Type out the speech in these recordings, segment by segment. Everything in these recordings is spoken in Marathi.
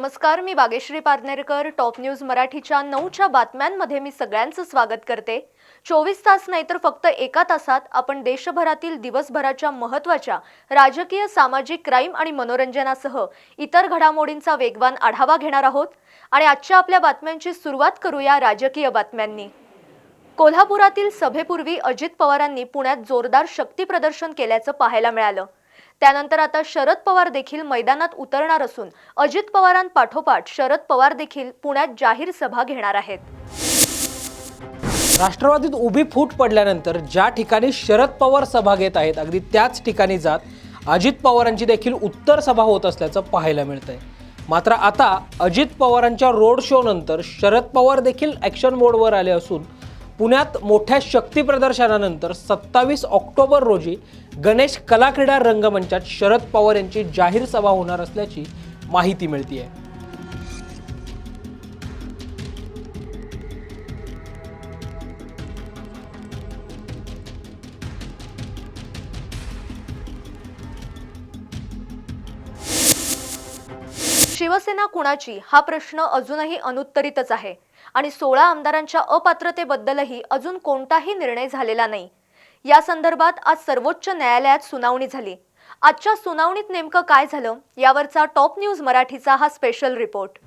नमस्कार, मी बागेश्री पारनेरकर. टॉप न्यूज मराठीच्या 9च्या बातम्यांमध्ये मी सगळ्यांचं स्वागत करते. 24 तास नाही तर फक्त एका तासात आपण देशभरातील दिवसभराच्या महत्त्वाच्या राजकीय, सामाजिक, क्राईम आणि मनोरंजनासह इतर घडामोडींचा वेगवान आढावा घेणार आहोत. आणि आजच्या आपल्या बातम्यांची सुरुवात करूया राजकीय बातम्यांनी. कोल्हापुरातील सभेपूर्वी अजित पवारांनी पुण्यात जोरदार शक्ती प्रदर्शन केल्याचं पाहायला मिळालं. त्यानंतर आता शरद पवार देखील मैदानात उतरणार असून अजित पवारांपाठोपाठ शरद पवार देखील पुण्यात जाहीर सभा घेणार आहेत. राष्ट्रवादीत उभी फूट पडल्यानंतर ज्या ठिकाणी शरद पवार सभा घेत आहेत अगदी त्याच ठिकाणी जात अजित पवारांची देखील उत्तर सभा होत असल्याचं पाहायला मिळतंय. मात्र आता अजित पवारांच्या रोड शो नंतर शरद पवार देखील ॲक्शन मोडवर आले असून पुण्यात मोठ्या शक्ती प्रदर्शनानंतर 27 ऑक्टोबर रोजी गणेश कला क्रीडा रंगमंचात शरद पवार यांची जाहीर सभा होणार असल्याची माहिती मिळते. शिवसेना कुणाची हा प्रश्न अजूनही अनुत्तरितच आहे आणि 16 आमदारांच्या अपात्रतेबद्दलही अजून कोणताही निर्णय झालेला नाही. या संदर्भात आज सर्वोच्च न्यायालयात सुनावणी झाली. आजच्या सुनावणीत नेमकं काय झालं यावरचा टॉप न्यूज मराठीचा हा स्पेशल रिपोर्ट.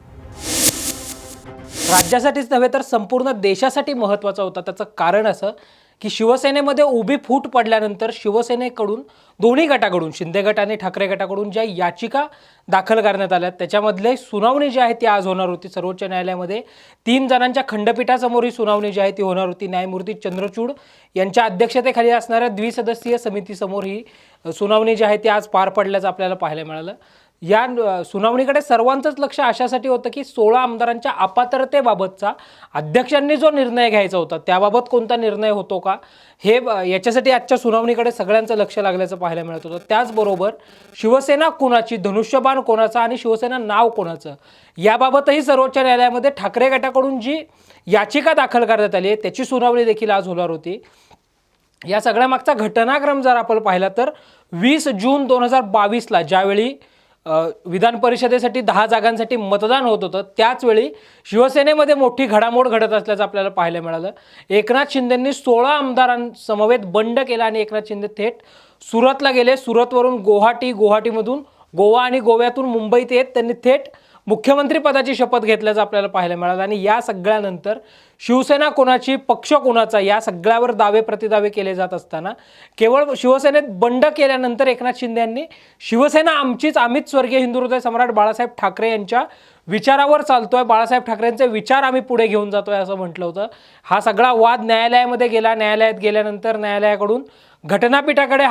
राज्यासाठीच नव्हे तर संपूर्ण देशासाठी महत्त्वाचा होता. त्याचं कारण असं की शिवसेनेमध्ये उभी फूट पडल्यानंतर शिवसेनेकडून दोन्ही गटाकडून शिंदे गट आणि ठाकरे गटाकडून ज्या याचिका दाखल करण्यात आल्या त्याच्यामधले सुनावणी जी आहे ती आज होणार होती. सर्वोच्च न्यायालयामध्ये 3 जणांच्या खंडपीठासमोर ही सुनावणी जी आहे ती होणार होती. न्यायमूर्ती चंद्रचूड यांच्या अध्यक्षतेखाली असणाऱ्या द्विसदस्यीय समितीसमोर ही सुनावणी जी आहे ती आज पार पडल्याचं आपल्याला पाहायला मिळालं. या सुनावणीकडे सर्वांचंच लक्ष अशासाठी होतं की 16 आमदारांच्या अपात्रतेबाबतचा अध्यक्षांनी जो निर्णय घ्यायचा होता त्याबाबत कोणता निर्णय होतो का हे याच्यासाठी आजच्या सुनावणीकडे सगळ्यांचं लक्ष लागल्याचं पाहायला मिळत होतं. त्याचबरोबर शिवसेना कोणाची, धनुष्यबाण कोणाचा आणि शिवसेना नाव कोणाचं याबाबतही सर्वोच्च न्यायालयामध्ये ठाकरे गटाकडून जी याचिका दाखल करण्यात आली आहे त्याची सुनावणी देखील आज होणार होती. या सगळ्या मागचा घटनाक्रम जर आपण पाहिला तर 20 जून 2022ला ज्यावेळी विधान परिषदेसाठी 10 जागांसाठी मतदान होत होतं त्याचवेळी शिवसेनेमध्ये मोठी घडामोड घडत असल्याचं आपल्याला पाहायला मिळालं. एकनाथ शिंदेंनी 16 आमदारांसमवेत बंड केला आणि एकनाथ शिंदे थेट सुरतला गेले. सुरतवरून गुवाहाटीमधून गोवा आणि गोव्यातून मुंबईत येत त्यांनी थेट मुख्यमंत्री पदाची शपथ घेतल्याचं आपल्याला पाहायला मिळालं. आणि या सगळ्यानंतर शिवसेना कोणाची, पक्ष कोणाचा या सगळ्यावर दावे प्रतिदावे केले जात असताना केवळ शिवसेनेत बंड केल्यानंतर एकनाथ शिंदे यांनी शिवसेना आमचीच, आम्हीच स्वर्गीय हिंदुहृदय सम्राट बाळासाहेब ठाकरे यांच्या विचारावर चालतोय, बाळासाहेब ठाकरेंचे विचार आम्ही पुढे घेऊन जातोय असं म्हटलं होतं. हा सगळा वाद न्यायालयामध्ये गेला. न्यायालयात गेल्यानंतर न्यायालयाकडून घटनापीठाकडे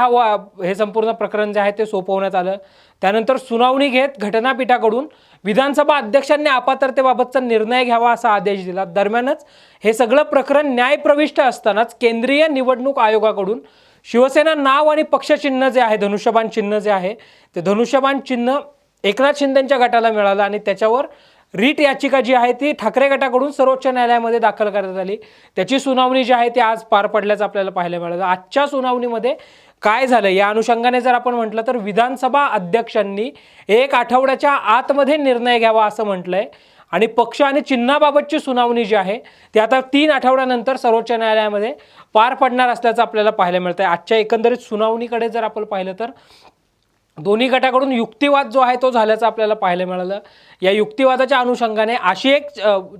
हे संपूर्ण प्रकरण जे आहे ते सोपवण्यात आलं. त्यानंतर सुनावणी घेत घटनापीठाकडून विधानसभा अध्यक्षांनी अपात्रतेबाबतचा निर्णय घ्यावा असा आदेश दिला. दरम्यानच हे सगळं प्रकरण न्यायप्रविष्ट असतानाच केंद्रीय निवडणूक आयोगाकडून शिवसेना नाव आणि पक्षचिन्ह जे आहे, धनुष्यबाण चिन्ह जे आहे ते धनुष्यबाण चिन्ह एकनाथ शिंदेंच्या गटाला मिळालं आणि त्याच्यावर रीट याचिका जी आहे ती ठाकरे गटाकडून सर्वोच्च न्यायालयामध्ये दाखल करण्यात आली. त्याची सुनावणी जी आहे ती आज पार पडल्याचं आपल्याला पाहायला मिळालं. आजच्या सुनावणीमध्ये काय झालं या अनुषंगाने जर आपण म्हटलं तर विधानसभा अध्यक्षांनी 1 आठवड्याच्या आतमध्ये निर्णय घ्यावा असं म्हटलंय आणि पक्ष आणि चिन्हाबाबतची सुनावणी जी आहे ती आता 3 आठवड्यानंतर सर्वोच्च न्यायालयामध्ये पार पडणार असल्याचं आपल्याला पाहायला मिळतंय. आजच्या एकंदरीत सुनावणीकडे जर आपण पाहिलं तर दोन्ही गटाकडून युक्तिवाद जो आहे तो झाल्याचं आपल्याला पाहायला मिळालं. या युक्तिवादाच्या अनुषंगाने अशी एक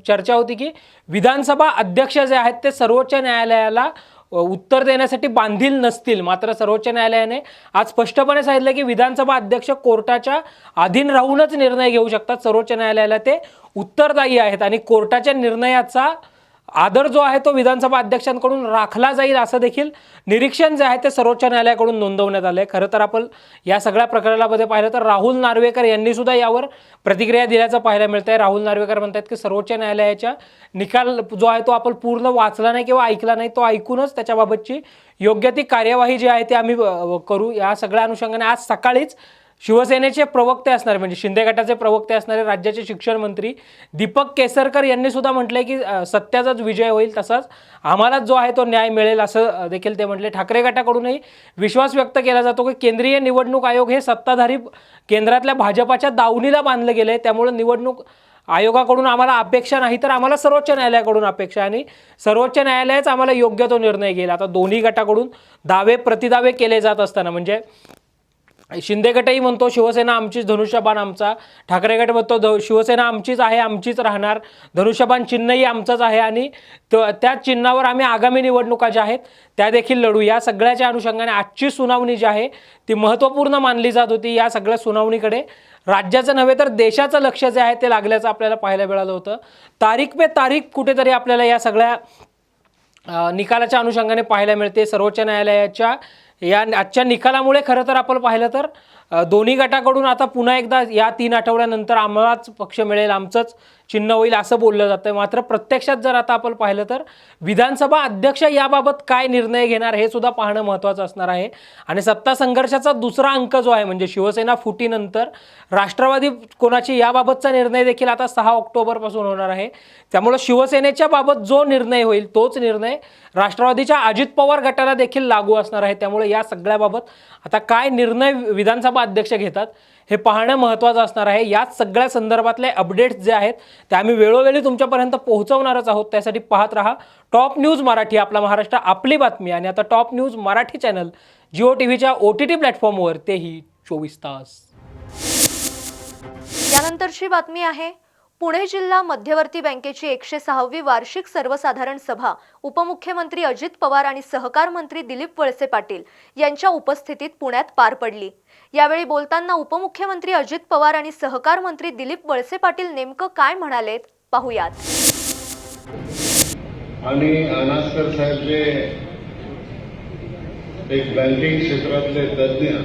चर्चा होती की विधानसभा अध्यक्ष जे आहेत ते सर्वोच्च न्यायालयाला उत्तर देण्यासाठी बांधील नसतील. मात्र सर्वोच्च न्यायालयाने आज स्पष्टपणे सांगितलं की विधानसभा अध्यक्ष कोर्टाच्या अधीन राहूनच निर्णय घेऊ शकतात. सर्वोच्च न्यायालयाला ते उत्तरदायी आहेत आणि कोर्टाच्या निर्णयाचा आदर जो आहे तो विधानसभा अध्यक्षांकडून राखला जाईल असं देखील निरीक्षण जे आहे ते सर्वोच्च न्यायालयाकडून नोंदवण्यात आलं आहे. खरं तर आपण या सगळ्या प्रकरणामध्ये पाहिलं तर राहुल नार्वेकर यांनी सुद्धा यावर प्रतिक्रिया दिल्याचं पाहायला मिळतं आहे. राहुल नार्वेकर म्हणतात की सर्वोच्च न्यायालयाच्या निकाल जो आहे तो आपण पूर्ण वाचला नाही किंवा ऐकला नाही, तो ऐकूनच त्याच्याबाबतची योग्य ती कार्यवाही जी आहे ती आम्ही करू. या सगळ्या अनुषंगाने आज सकाळीच शिवसेनेचे प्रवक्ते असणारे म्हणजे शिंदे गटाचे प्रवक्ते असणारे राज्याचे शिक्षण मंत्री दीपक केसरकर यांनी सुद्धा म्हटलंय की सत्याचाच विजय होईल, तसाच आम्हाला जो आहे तो न्याय मिळेल असं देखील ते म्हटले. ठाकरे गटाकडूनही विश्वास व्यक्त केला जातो की केंद्रीय निवडणूक आयोग हे सत्ताधारी केंद्रातल्या भाजपाच्या दावणीला बांधलं गेलंय, त्यामुळे निवडणूक आयोगाकडून आम्हाला अपेक्षा नाही तर आम्हाला सर्वोच्च न्यायालयाकडून अपेक्षा, आणि सर्वोच्च न्यायालयाच आम्हाला योग्य तो निर्णय घेईल. आता दोन्ही गटाकडून दावे प्रतिदावे केले जात असताना म्हणजे शिंदे गटही म्हणतो शिवसेना आमचीच, धनुष्यबाण आमचा. ठाकरे गट म्हणतो शिवसेना आमचीच आहे, आमचीच राहणार, धनुष्यबाण चिन्हही आमचंच आहे आणि त्याच चिन्हावर आम्ही आगामी निवडणुका ज्या आहेत त्या देखील लढू. या सगळ्याच्या अनुषंगाने आजची सुनावणी जी आहे ती महत्त्वपूर्ण मानली जात होती. या सगळ्या सुनावणीकडे राज्याचं नव्हे तर देशाचं लक्ष जे आहे ते लागल्याचं आपल्याला पाहायला मिळालं होतं. तारीख पे तारीख कुठेतरी आपल्याला या सगळ्या निकालाच्या अनुषंगाने पाहायला मिळते. सर्वोच्च न्यायालयाच्या या आजच्या निकालामुळे खरं तर आपण पाहिलं तर दोन्ही गटाकडून आता पुन्हा एकदा या 3 आठवड्यानंतर आम्हालाच पक्ष मिळेल, आमचंच चिन्ह होईल असं बोललं जातं. मात्र प्रत्यक्षात जर आता आपण पाहिलं तर विधानसभा अध्यक्ष याबाबत काय निर्णय घेणार हे सुद्धा पाहणं महत्त्वाचं असणार आहे. आणि सत्ता संघर्षाचा दुसरा अंक जो आहे म्हणजे शिवसेना फुटीनंतर राष्ट्रवादी कोणाची याबाबतचा निर्णय देखील आता 6 ऑक्टोबरपासून होणार आहे. त्यामुळे शिवसेनेच्या बाबत जो निर्णय होईल तोच निर्णय राष्ट्रवादीच्या अजित पवार गटाला देखील लागू असणार आहे. त्यामुळे या सगळ्याबाबत आता काय निर्णय विधानसभा अध्यक्ष घेतात हे पाहणं महत्त्वाचं असणार आहे. याच सगळ्या संदर्भातले अपडेट्स जे आहेत ते आम्ही वेळोवेळी तुमच्यापर्यंत पोहोचवणारच आहोत. त्यासाठी पाहत राहा टॉप न्यूज मराठी, आपला महाराष्ट्र आपली बातमी. आणि आता top news Marathi channel Jio टीव्हीच्या OTT प्लॅटफॉर्मवर तेही 24 तास. यानंतरची बातमी आहे. पुणे जिल्हा मध्यवर्ती बँकेची 106वी वार्षिक सर्वसाधारण सभा उपमुख्यमंत्री अजित पवार आणि सहकार मंत्री दिलीप वळसे पाटील यांच्या उपस्थितीत पुण्यात पार पडली. यावेळी बोलताना उपमुख्यमंत्री अजित पवार आणि सहकार मंत्री दिलीप वळसे पाटील नेमकं काय म्हणालेत पाहूयात. आणि अनास्कर साहेब जे एक बँकिंग क्षेत्रातले तज्ज्ञ,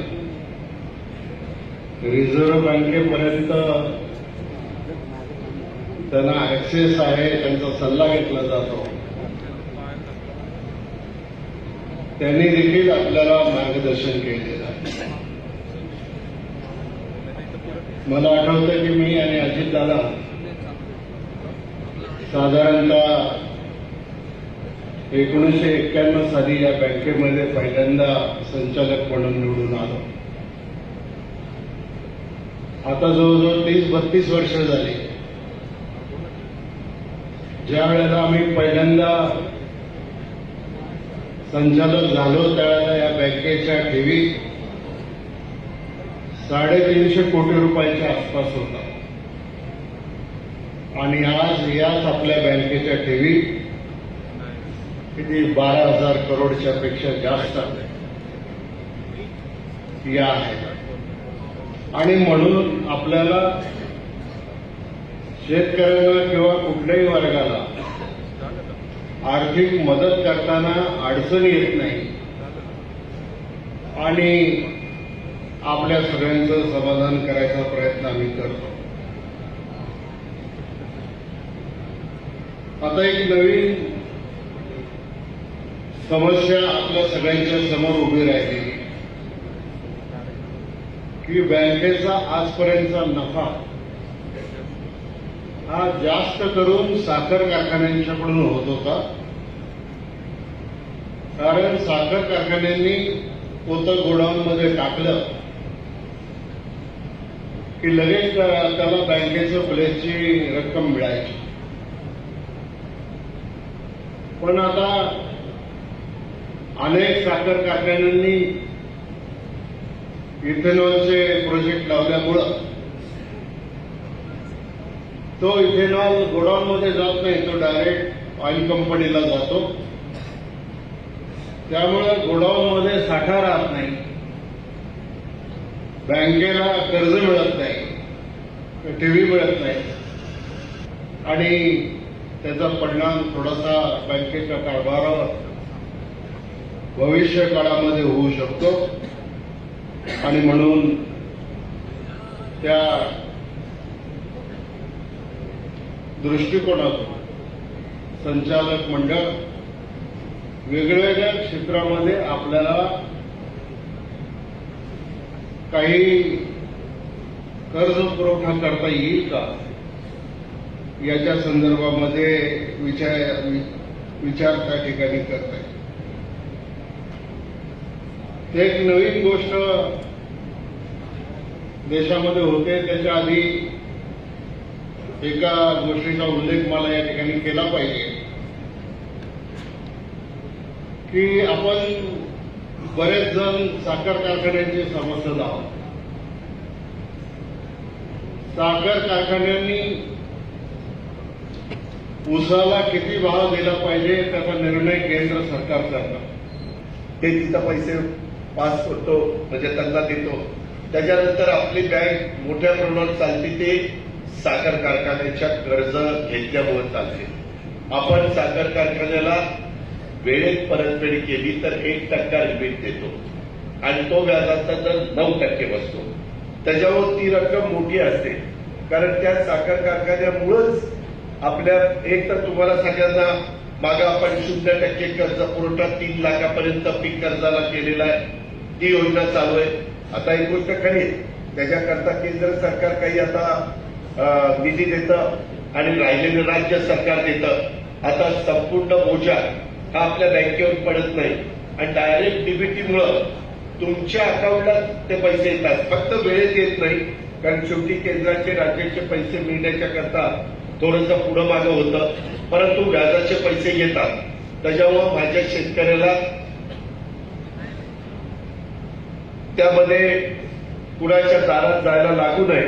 रिझर्व्ह बँकेपर्यंत त्यांना ऍक्सेस आहे, त्यांचा सल्ला घेतला जातो. त्यांनी देखील आपल्याला मार्गदर्शन केलेलं आहे. मला आठवतं की मी आणि अजितदादा साधारणतः 1991 साली या बँकेमध्ये पहिल्यांदा संचालक म्हणून निवडून आलो. आता जवळजवळ 30-32 वर्ष झाली. ज्या वेळेला आम्ही पहिल्यांदा संचालक झालो त्यावेळेला या बँकेच्या ठेवी 350 कोटी रुपयाच्या आसपास होता. आणि आज याच आपल्या बँकेच्या ठेवी किती 12,000 करोडच्या पेक्षा जास्त या आहेत. आणि म्हणून आपल्याला शेतकऱ्यांना किंवा कुठल्याही वर्गाला आर्थिक मदत करताना अडचण येत नाही आणि आपल्या सगळ्यांचं समाधान करायचा प्रयत्न आम्ही करतो. आता एक नवीन समस्या आपल्या सगळ्यांच्या समोर उभी राहिली की बँकेचा आजपर्यंतचा नफा हा जास्त करून साखर कारखान्यांच्याकडून होत होता. कारण साखर कारखान्यांनी पोतं गोडाऊनमध्ये टाकलं की लगेच त्याला बँकेचं प्लेसची रक्कम मिळायची. पण आता अनेक साखर कारखान्यांनी इथेनॉलचे प्रोजेक्ट लावल्यामुळं तो इथेनॉल गोडाऊनमध्ये जात नाही, तो डायरेक्ट ऑइल कंपनीला जातो. त्यामुळे गोडाऊनमध्ये साठा राहत नाही, बँकेला कर्ज मिळत नाही, ठेवी मिळत नाही आणि त्याचा परिणाम थोडासा बँकेच्या कारभारावर भविष्य काळामध्ये होऊ शकतो. आणि म्हणून त्या दृष्टिकोनातून संचालक मंडळ वेगवेगळ्या क्षेत्रामध्ये आपल्याला काही कर्ज पुरवठा करता येईल का याच्या संदर्भामध्ये विचार त्या ठिकाणी करत आहे. एक नवीन गोष्ट देशामध्ये होते. त्याच्या आधी एका गोष्टीचा उल्लेख मला या ठिकाणी केला पाहिजे की आपण बरेच जण साखर कारखान्यांचे सभासद आहोत. साखर कारखान्यांनी ऊसाला किती भाव दिला पाहिजे त्याचा निर्णय केंद्र सरकार करतं. ते तिथं पैसे पास करतो म्हणजे त्यांना देतो. त्याच्यानंतर आपली बँक मोठ्या प्रमाणात चालते ते साखर कारखान्याच्या कर्ज घेतल्यामुळे चालते. आपण साखर कारखान्याला वेळेत परतफेड केली तर 1% रिबीट देतो आणि तो व्याजाचा दर 9% बसतो. त्याच्यावर ती रक्कम मोठी असते कारण त्या साखर कारखान्यामुळेच आपल्या एक तर तुम्हाला सगळ्यांना मागे आपण 0% कर्ज पुरवठा 3 लाखापर्यंत पीक कर्जाला केलेला आहे. ती योजना चालू आहे. आता एक गोष्ट खरी आहे, त्याच्याकरता केंद्र सरकार काही आता निधी देतं आणि राहिलेलं राज्य सरकार देतं. आता संपूर्ण बोजा हा आपल्या बँकेवर पडत नाही आणि डायरेक्ट डीबीटीमुळं तुमच्या अकाउंटला ते पैसे येतात. फक्त वेळेत येत नाही कारण शेवटी केंद्राचे राज्याचे पैसे मिळण्याच्या करता थोडंसं पुढं मागं होतं, परंतु व्याजाचे पैसे येतात. त्याच्यामुळं माझ्या शेतकऱ्याला त्यामध्ये कुणाच्या दारात जायला लागू नये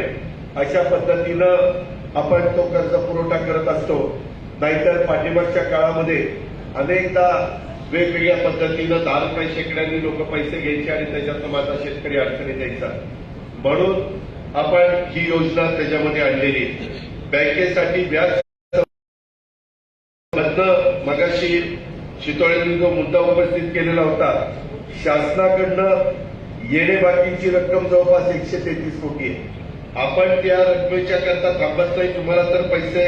अशा पद्धतीनं आपण तो कर्ज पुरवठा करत असतो. नाहीतर पाठीमागच्या काळामध्ये अनेकदा वेगवेगळ्या पद्धतीनं 10 रुपये शेकड्यांनी लोक पैसे घ्यायचे आणि त्याच्यात माझा शेतकरी अडचणीत द्यायचा. म्हणून आपण ही योजना त्याच्यामध्ये आणलेली. बँकेसाठी व्याज मगाशी शितोळेंनी जो मुद्दा उपस्थित केलेला होता, शासनाकडनं येणे बाकीची रक्कम जवळपास 133 कोटी आहे. आपण त्या रकमेच्या करता थांबत नाही. तुम्हाला तर पैसे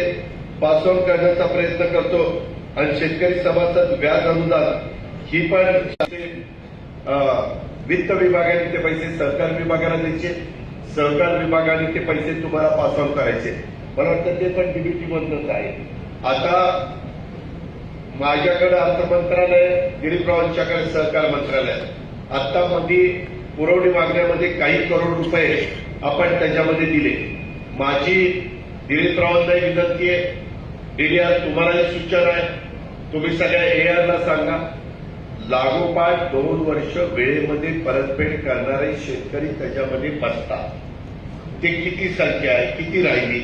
पास ऑन करण्याचा प्रयत्न करतो आणि शेतकरी सभासद व्याज अनुदान ही पण वित्त विभागाने ते पैसे सहकार विभागाला द्यायचे, सहकार विभागाने ते पैसे तुम्हाला पास ऑन करायचे. मला वाटतं ते पण डीबीटी मधूनच आहे. आता माझ्याकडे अर्थ मंत्रालय, दिलीपरावांच्याकडे सहकार मंत्रालय. आता मध्ये पुरवणी मागण्यामध्ये काही करोड रुपये आपण त्याच्यामध्ये दिले. माझी दिलीपरावांना विनंती आहे, डीडीआर तुम्हालाही सूचना आहे, तुम्ही सगळ्या एआरला सांगा लागोपाठ 2 वर्ष वेळेमध्ये परतफेड करणारे शेतकरी त्याच्यामध्ये बसतात. ते किती संख्या आहे, किती राहिली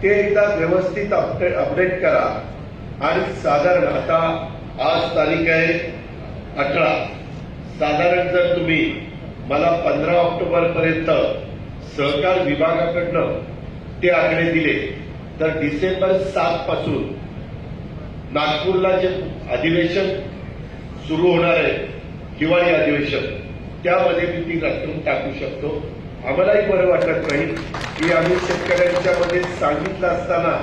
ते एकदा व्यवस्थित अपडेट करा. आणि साधारण आता आज तारीख आहे 18, साधारण जर तुम्ही मला 15 ऑक्टोबर पर्यंत सहकार विभागाकडनं ते आकडे दिले तर डिसेंबर 7 पासून नागपूरला जे अधिवेशन सुरू होणार आहे, हिवाळी अधिवेशन, त्यामध्ये मी ती रक्कम टाकू शकतो. आम्हालाही बरं वाटत नाही की आम्ही शेतकऱ्यांच्या मध्ये सांगितलं असताना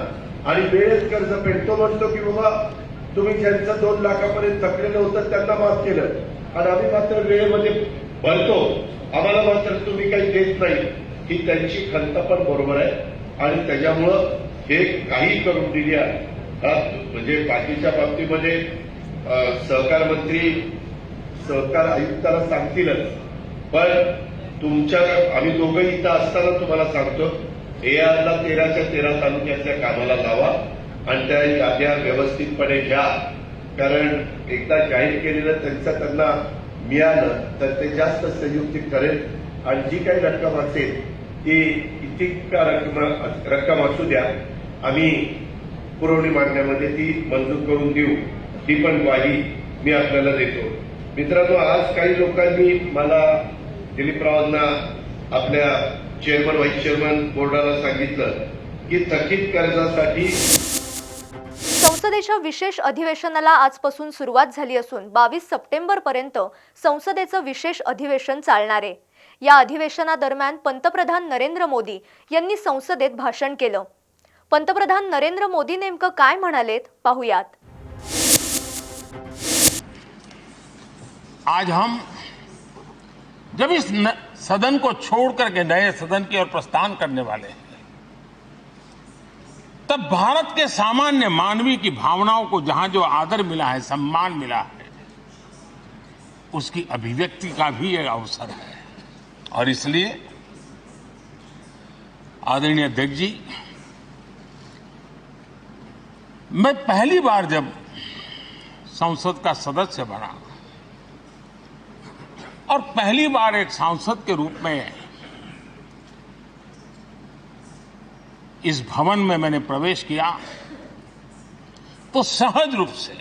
आणि वेळेत कर्ज फेडतो म्हणतो की बाबा तुम्ही ज्यांचं 2 लाखापर्यंत थकलेलं होतं त्यांना माफ केलं आणि आम्ही मात्र वेळेमध्ये भरतो, आम्हाला मात्र तुम्ही काही देत नाही. ही त्यांची खंत पण बरोबर आहे आणि त्याच्यामुळं हे काही करून दिली आहे. म्हणजे बाकीच्या बाबतीमध्ये सहकार मंत्री सहकार आयुक्ताला सांगतीलच, पण तुमच्या आम्ही दोघंही इथं असताना तुम्हाला सांगतो एआरला 13च्या 13 तालुक्यातल्या कामाला लावा आणि त्या याद्या व्यवस्थितपणे घ्या. कारण एकदा जाहीर केलेलं त्यांना मिळालं तर ते जास्त संयुक्तिक करेल आणि जी काही रक्कम असेल ती किती का रक्कम असू द्या, आम्ही पुरवणी मागण्यामध्ये ती मंजूर करून देऊ. ही पण ग्वाही मी आपल्याला देतो. मित्रांनो, आज काही लोकांनी मला दिलीपरावांना आपल्या चेअरमन व्हाईस चेअरमन बोर्डाला सांगितलं की थकीत कर्जासाठी संसदेच्या विशेष अधिवेशनाला आजपासून सुरुवात झाली असून 22 सप्टेंबरपर्यंत संसदेचं विशेष अधिवेशन चालणार आहे. या अधिवेशनादरम्यान पंतप्रधान नरेंद्र मोदी यांनी संसदेत भाषण केलं. पंतप्रधान नरेंद्र मोदी नेमकं काय म्हणालेत पाहूयात. आज हम जब इस सदन को छोड़ करके नए सदन की ओर प्रस्थान करने वाले हैं, तब भारत के सामान्य मानवीय की भावनाओं को जहां जो आदर मिला है, सम्मान मिला है, उसकी अभिव्यक्ति का भी एक अवसर है। और इसलिए आदरणीय अध्यक्ष जी, मैं पहली बार जब संसद का सदस्य बना और पहली बार एक सांसद के रूप में इस भवन में मैंने प्रवेश किया, तो सहज रूप से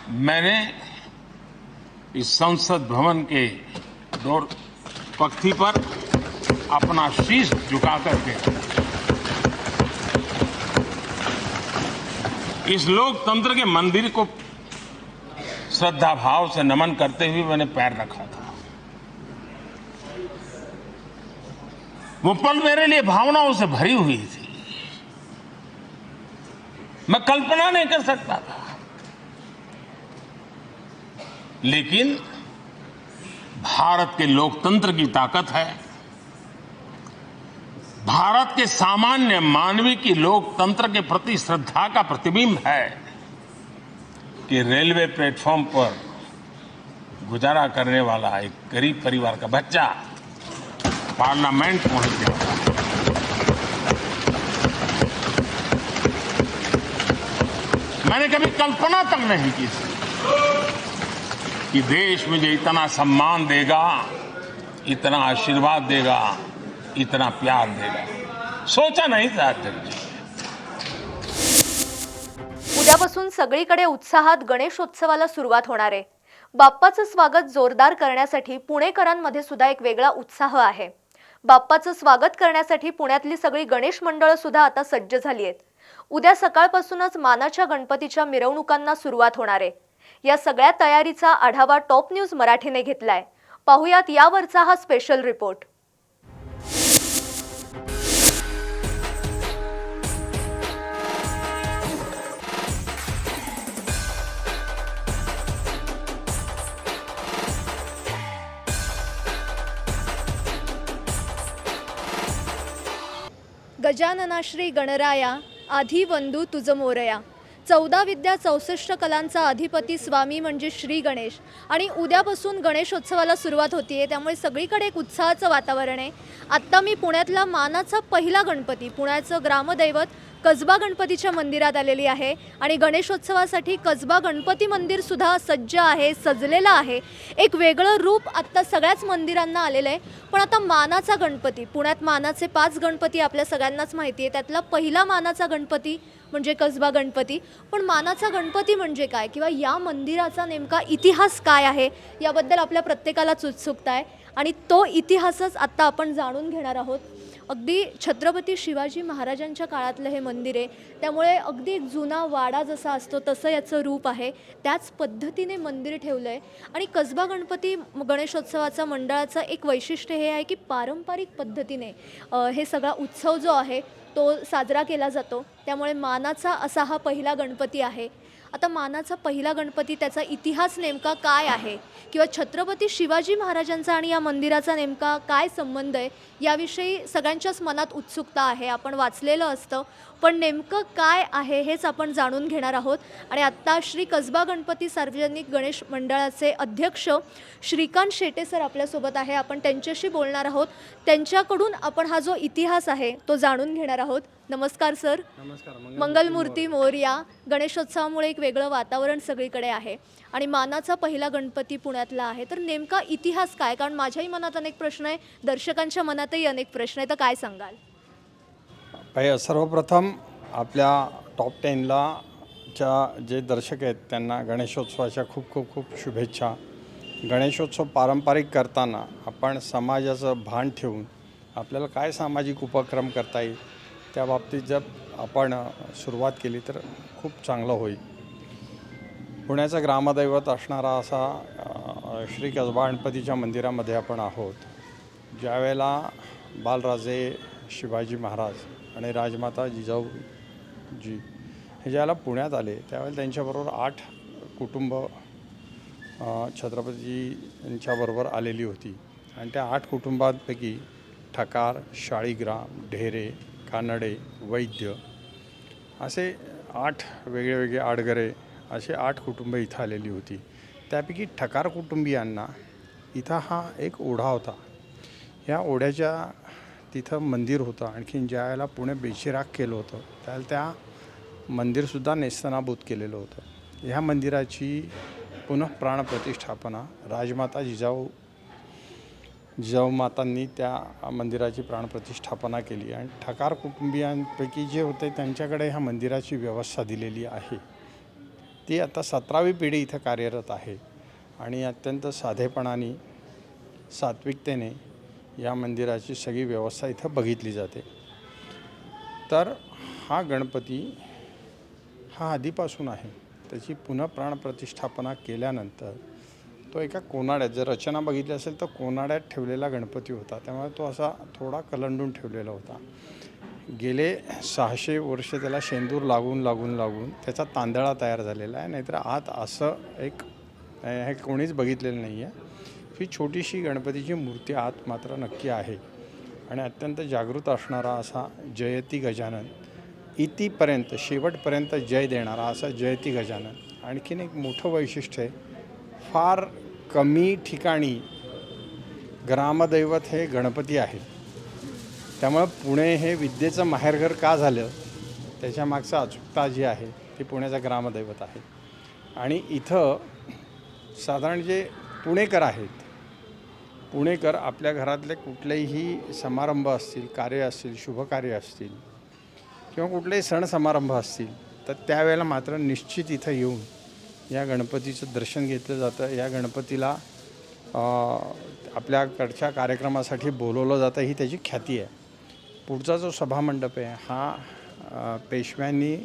मैंने इस संसद भवन के डोर पक्ति पर अपना शीश झुका करके इस लोकतंत्र के मंदिर को श्रद्धा भाव से नमन करते हुए मैंने पैर रखा था। वो पल मेरे लिए भावनाओं से भरी हुई थी। मैं कल्पना नहीं कर सकता था, लेकिन भारत के लोकतंत्र की ताकत है, भारत के सामान्य मानवीय की लोकतंत्र के प्रति श्रद्धा का प्रतिबिंब है कि रेलवे प्लेटफॉर्म पर गुजारा करने वाला एक गरीब परिवार का बच्चा पार्लियामेंट पहुंच गया। मैंने कभी कल्पना तक नहीं की थी कि देश मुझे इतना सम्मान देगा, इतना आशीर्वाद देगा, इतना प्यार देगा। सोचा नहीं था अध्यक्ष जी। उद्यापासून सगळीकडे उत्साहात गणेशोत्सवाला सुरुवात होणार आहे। बाप्पाचं स्वागत जोरदार करण्यासाठी पुणेकरांमध्ये सुद्धा एक वेगळा उत्साह आहे। बाप्पाचं स्वागत करण्यासाठी पुण्यातली सगळी गणेश मंडळं सुद्धा आता सज्ज झाली आहेत। उद्या सकाळपासूनच मानाच्या गणपतीच्या मिरवणुकांना सुरुवात होणार आहे। या सगळ्या तयारीचा आढावा टॉप न्यूज मराठीने घेतलाय। पाहुयात यावरचा हा स्पेशल रिपोर्ट। गजानना श्री गणराया आधी वंदू तुझ मोरया। 14 विद्या 64 कलांचा अधिपती स्वामी म्हणजे श्री गणेश आणि उद्यापासून गणेशोत्सवाला सुरुवात होतीये, त्यामुळे सगळीकडे एक उत्साहाचं वातावरण आहे। आत्ता मी पुण्यातला मानाचा पहिला गणपती, पुण्याचं ग्रामदैवत कसबा गणपतीच्या मंदिरात आलेली आहे आणि गणेशोत्सवासाठी कसबा गणपती मंदिर सुद्धा सज्ज आहे, सजलेलं आहे। एक वेगळं रूप आत्ता सगळ्याच मंदिरांना आलेलं आहे। पण आता मानाचा गणपती, पुण्यात मानाचे 5 गणपती आपल्या सगळ्यांनाच माहिती आहे, त्यातला पहिला मानाचा गणपती म्हणजे कसबा गणपती। पण मानाचा गणपती म्हणजे काय किंवा या मंदिराचा नेमका इतिहास काय आहे याबद्दल आपल्या प्रत्येकालाच उत्सुकता आहे आणि तो इतिहासच आता आपण जाणून घेणार आहोत। अगदी छत्रपती शिवाजी महाराजांच्या काळातलं हे मंदिर आहे, त्यामुळे अगदी एक जुना वाडा जसा असतो तसं याचं रूप आहे। त्याच पद्धतीने मंदिर ठेवलं आहे आणि कसबा गणपती गणेशोत्सवाचा मंडळाचं एक वैशिष्ट्य हे आहे की पारंपरिक पद्धतीने हे सगळा उत्सव जो आहे तो साजरा केला जातो। त्यामुळे मानाचा असा हा पहिला गणपती आहे। आता मानाचा पहिला गणपती, त्याचा इतिहास नेमका काय आहे किंवा छत्रपती शिवाजी महाराजांचा आणि या मंदिराचा नेमका काय संबंध आहे याविषयी सगळ्यांच्याच मनात उत्सुकता आहे। आपण वाचलेलं असतं, पण नेमकं काय आहे हेच आपण जाणून घेणार आहोत। आणि आत्ता श्री कसबा गणपती सार्वजनिक गणेश मंडळाचे अध्यक्ष श्रीकांत शेटे सर आपल्यासोबत आहे। आपण त्यांच्याशी बोलणार आहोत, त्यांच्याकडून आपण हा जो इतिहास आहे तो जाणून घेणार आहोत। नमस्कार सर। नमस्कार। मंगलमूर्ती मोरया। गणेशोत्सवामुळे एक वेगळं वातावरण सगळीकडे आहे आणि मानाचा पहिला गणपती पुण्यातला आहे, तर नेमका इतिहास काय? कारण माझ्याही मनात अनेक प्रश्न आहे, दर्शकांच्या मनातही अनेक प्रश्न आहेत, तर काय सांगाल? सर्वप्रथम आपल्या टॉप 10ला जे दर्शक आहेत त्यांना गणेशोत्सवाच्या खूप खूप खूप शुभेच्छा। गणेशोत्सव पारंपरिक करताना आपण समाजाचं भान ठेवून आपल्याला काय सामाजिक उपक्रम करता येईल त्या बाबतीत जर आपण सुरुवात केली तर खूप चांगलं होईल। पुण्याचा ग्रामदैवत असणारा असा श्री कसबा गणपतीच्या मंदिरामध्ये आपण आहोत। ज्यावेळेला बालराजे शिवाजी महाराज आणि राजमाता जिजाऊजी हे ज्यावेळेला पुण्यात आले त्यावेळेला त्यांच्याबरोबर 8 कुटुंब छत्रपती यांच्याबरोबर आलेली होती आणि त्या 8 कुटुंबांपैकी ठकार, शाळीग्राम, ढेरे, कानडे, वैद्य असे 8 वेगळे आडगरे असे 8 कुटुंब इथं आलेली होती. त्यापैकी ठकार कुटुंबियांना इथं हा एक ओढा होता. ह्या ओढ्याच्या तिथं मंदिर होतं. आणखीन ज्या वेळेला पुणे बेचिराख केलं होतं त्यावेळेला त्या मंदिरसुद्धा नेस्तनाबूत केलेलं होतं. ह्या मंदिराची पुनः प्राणप्रतिष्ठापना राजमाता जिजाऊ मातांनी त्या मंदिराची प्राणप्रतिष्ठापना केली आणि ठकार कुटुंबियांपैकी जे होते त्यांच्याकडे ह्या मंदिराची व्यवस्था दिलेली आहे. ती आता 17वी पिढी इथं कार्यरत आहे आणि अत्यंत साधेपणाने सात्विकतेने या मंदिराची सगळी व्यवस्था इथं बघितली जाते. तर हा गणपती हा आधीपासून आहे. त्याची पुन्हा प्राणप्रतिष्ठापना केल्यानंतर तो एका कोनाड्यात, जर रचना बघितली असेल तर कोनाड्यात ठेवलेला गणपती होता. त्यामुळे तो असा थोडा कलंडून ठेवलेला होता. गेले 600 वर्ष त्याला शेंदूर लागून त्याचा तांदळा तयार झालेला आहे. नाहीतर आत असं एक हे कोणीच बघितलेलं नाही आहे. ही छोटीशी गणपतीची मूर्ती आत मात्र नक्की आहे आणि अत्यंत जागृत असणारा असा जयती गजानन, इतिपर्यंत शेवटपर्यंत जय देणारा असा जयती गजानन. आणखीन एक मोठं वैशिष्ट्य आहे, फार कमी ठिकाणी ग्रामदैवत हे गणपती आहे. त्यामुळं पुणे हे विद्येचं माहेरघर का झालं त्याच्या मागचं अचूकता जी आहे ती पुण्याचं ग्रामदैवत आहे. आणि इथं साधारण जे पुणेकर आहेत, पुणेकर आपल्या घरातले कुठलेही समारंभ असतील, कार्य असतील, शुभकार्य असतील किंवा कुठलेही सण समारंभ असतील तर त्यावेळेला मात्र निश्चित इथं येऊन या गणपतीचं दर्शन घेतलं जातं. या गणपतीला आपल्याकडच्या कार्यक्रमासाठी बोलवलं जातं, ही त्याची ख्याती आहे. पुढचा जो सभामंडप आहे हा पेशव्यांनी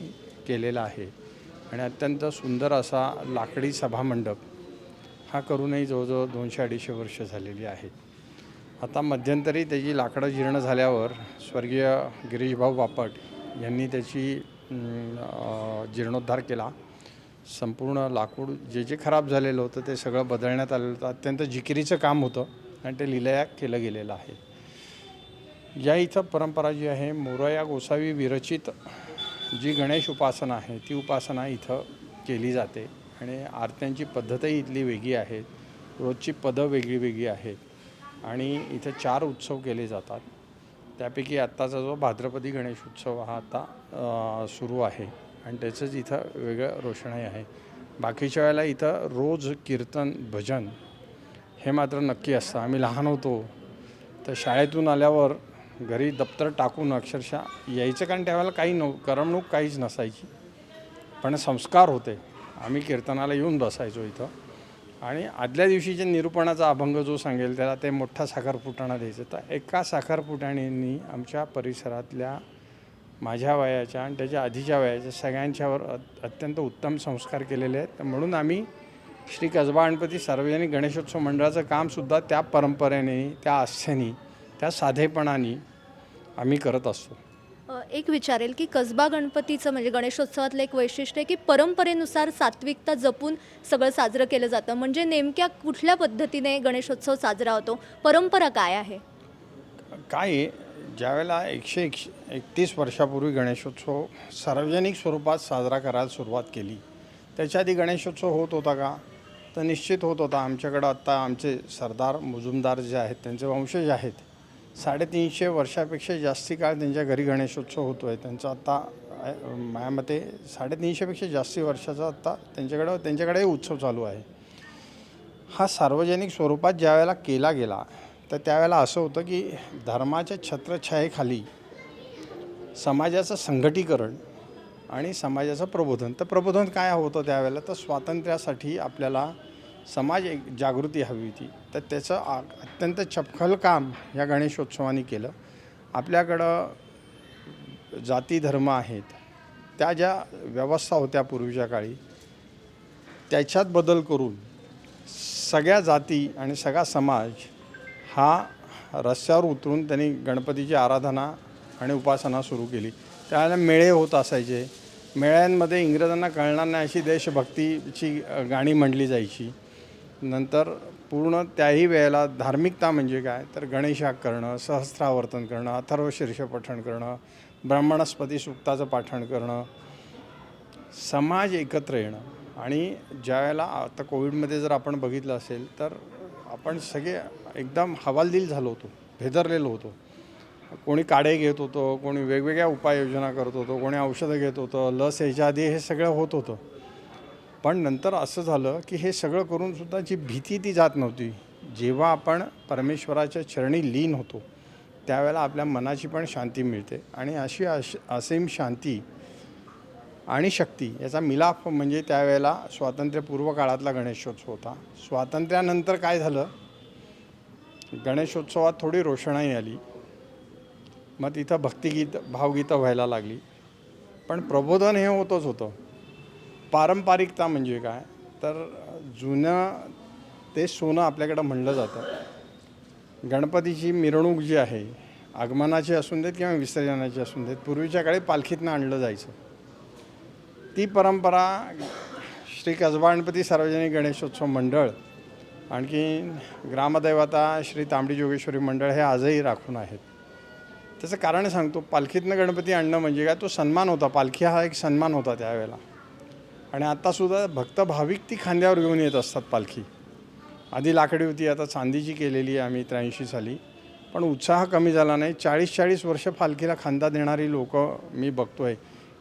केलेला आहे आणि अत्यंत सुंदर असा लाकडी सभामंडप हा करूनही जवळजवळ 200-250 वर्ष झालेली आहे. आता मध्यंतरी त्याची लाकडं जीर्ण झाल्यावर स्वर्गीय गिरीशभाऊ बापट यांनी त्याची जीर्णोद्धार केला. संपूर्ण लाकूड जे खराब झालेलं होतं ते सगळं बदलण्यात आलेलं होतं. अत्यंत जिकिरीचं काम होतं आणि ते लीलया केलं गेलेलं आहे. या इथं परंपरा जी आहे, मोरया गोसावी विरचित जी गणेश उपासना आहे ती उपासना इथं केली जाते आणि आरत्यांची पद्धतही इथली वेगळी आहे. रोजची पदं वेगळी आहेत आणि इथं 4 उत्सव केले जातात. त्यापैकी आत्ताचा जो भाद्रपदी गणेश उत्सव हा आता सुरू आहे आणि त्याचंच इथं वेगळं रोषणाई आहे. बाकीच्या वेळेला इथं रोज कीर्तन भजन हे मात्र नक्की असतं. आम्ही लहान होतो तर शाळेतून आल्यावर घरी दप्तर टाकून अक्षरशः यायचं, कारण त्यावेळेला काही करमणूक काहीच नसायची, पण संस्कार होते. आम्ही कीर्तनाला येऊन बसायचो इथं आणि आदल्या दिवशीच्या निरूपणाचा अभंग जो सांगेल त्याला ते मोठा साखरपुटाणा द्यायचं. तर एका साखरपुटाणींनी आमच्या परिसरातल्या माझ्या वयाच्या आणि त्याच्या आधीच्या वयाच्या सगळ्यांच्यावर अत्यंत उत्तम संस्कार केलेले आहेत. म्हणून आम्ही श्री कसबा गणपती सार्वजनिक गणेशोत्सव मंडळाचं कामसुद्धा त्या परंपरेने, त्या आस्थेने, त्या साधेपणाने आम्ही करत असतो. एक विचारेल की कसबा गणपतीचं म्हणजे गणेशोत्सवातलं एक वैशिष्ट्य आहे की परंपरेनुसार सात्विकता जपून सगळं साजरं केलं जातं. म्हणजे नेमक्या कुठल्या पद्धतीने गणेशोत्सव साजरा होतो, परंपरा काय आहे? काय ज्यावेळेला 131 वर्षापूर्वी गणेशोत्सव सार्वजनिक स्वरूपात साजरा करायला सुरुवात केली, त्याच्या आधी गणेशोत्सव होत होता का? तर निश्चित होत होता. आमच्याकडं आत्ता आमचे सरदार मुजुमदार जे आहेत त्यांचे वंशज आहेत, 350 वर्षापेक्षा जास्ती काळ त्यांच्या घरी गणेशोत्सव होतो आहे. त्यांचा आत्ता माझ्या मते 350पेक्षा जास्ती वर्षाचा आत्ता त्यांच्याकडे उत्सव चालू आहे. हा सार्वजनिक स्वरूपात ज्या वेळेला केला गेला तर त्यावेळेला असं होतं की धर्माच्या छत्रछायेखाली समाजाचं संघटीकरण आणि समाजाचं प्रबोधन. तर प्रबोधन काय होतं त्यावेळेला? तर स्वातंत्र्यासाठी आपल्याला समाज एक जागृती हवी होती. तर त्याचं अत्यंत चपखल काम या गणेशोत्सवाने केलं. आपल्याकडं जाती धर्म आहेत, त्या ज्या व्यवस्था होत्या पूर्वीच्या काळी त्याच्यात बदल करून सगळ्या जाती आणि सगळा समाज हा रस्त्यावर उतरून त्यांनी गणपतीची आराधना आणि उपासना सुरू केली. त्यावेळेला मेळे होत असायचे. मेळ्यांमध्ये इंग्रजांना कळणार नाही अशी देशभक्तीची गाणी म्हणली जायची नंतर पूर्ण त्याही वेळेला धार्मिकता म्हणजे काय तर गणेशाक करणं, सहस्रावर्तन करणं, अथर्वशीर्ष पठण करणं, ब्राह्मणस्पती सूक्ताचं पाठण करणं, समाज एकत्र येणं. आणि ज्यावेळेला आता कोविडमध्ये जर आपण बघितलं असेल तर आपण सगळे एकदम हवालदिल झालो होतो, भेदरलेलो होतो. कोणी काढे घेत होतो, कोणी वेगवेगळ्या उपाययोजना करत होतो, कोणी औषधं घेत होतं, लस यायच्या आधी हे सगळं होत होतं. पण नंतर असं झालं की हे सगळं करूनसुद्धा जी भीती ती जात नव्हती. जेव्हा आपण परमेश्वराच्या चरणी लीन होतो त्यावेळेला आपल्या मनाची पण शांती मिळते. आणि अशी असीम शांती आणि शक्ती याचा मिलाप म्हणजे त्यावेळेला स्वातंत्र्यपूर्व काळातला गणेशोत्सव होता. स्वातंत्र्यानंतर काय झालं, गणेशोत्सवात थोडी रोषणाई आली, मग तिथं भक्तिगीत भावगीतं व्हायला लागली. पण प्रबोधन हे होतंच होतं. पारंपरिकता म्हणजे काय तर जुनं ते सोनं आपल्याकडं म्हणलं जातं. गणपतीची मिरवणूक जी आहे आगमनाची असून देत किंवा विसर्जनाची असून देत, पूर्वीच्या काळी पालखीतनं आणलं जायचं. ती परंपरा श्री कसबा गणपती सार्वजनिक गणेशोत्सव मंडळ आणखी ग्रामदैवता श्री तांबडी जोगेश्वरी मंडळ हे आजही राखून आहेत. त्याचं कारण सांगतो. पालखीतनं गणपती आणणं म्हणजे काय तो सन्मान होता. पालखी हा एक सन्मान होता त्यावेळेला. आणि आत्तासुद्धा भक्त भाविक ती खांद्यावर घेऊन येत असतात पालखी. आधी लाकडी होती, आता चांदीची केलेली आहे आम्ही 83 साली. पण उत्साह कमी झाला नाही. 40-40 वर्ष पालखीला खांदा देणारी लोक मी बघतो आहे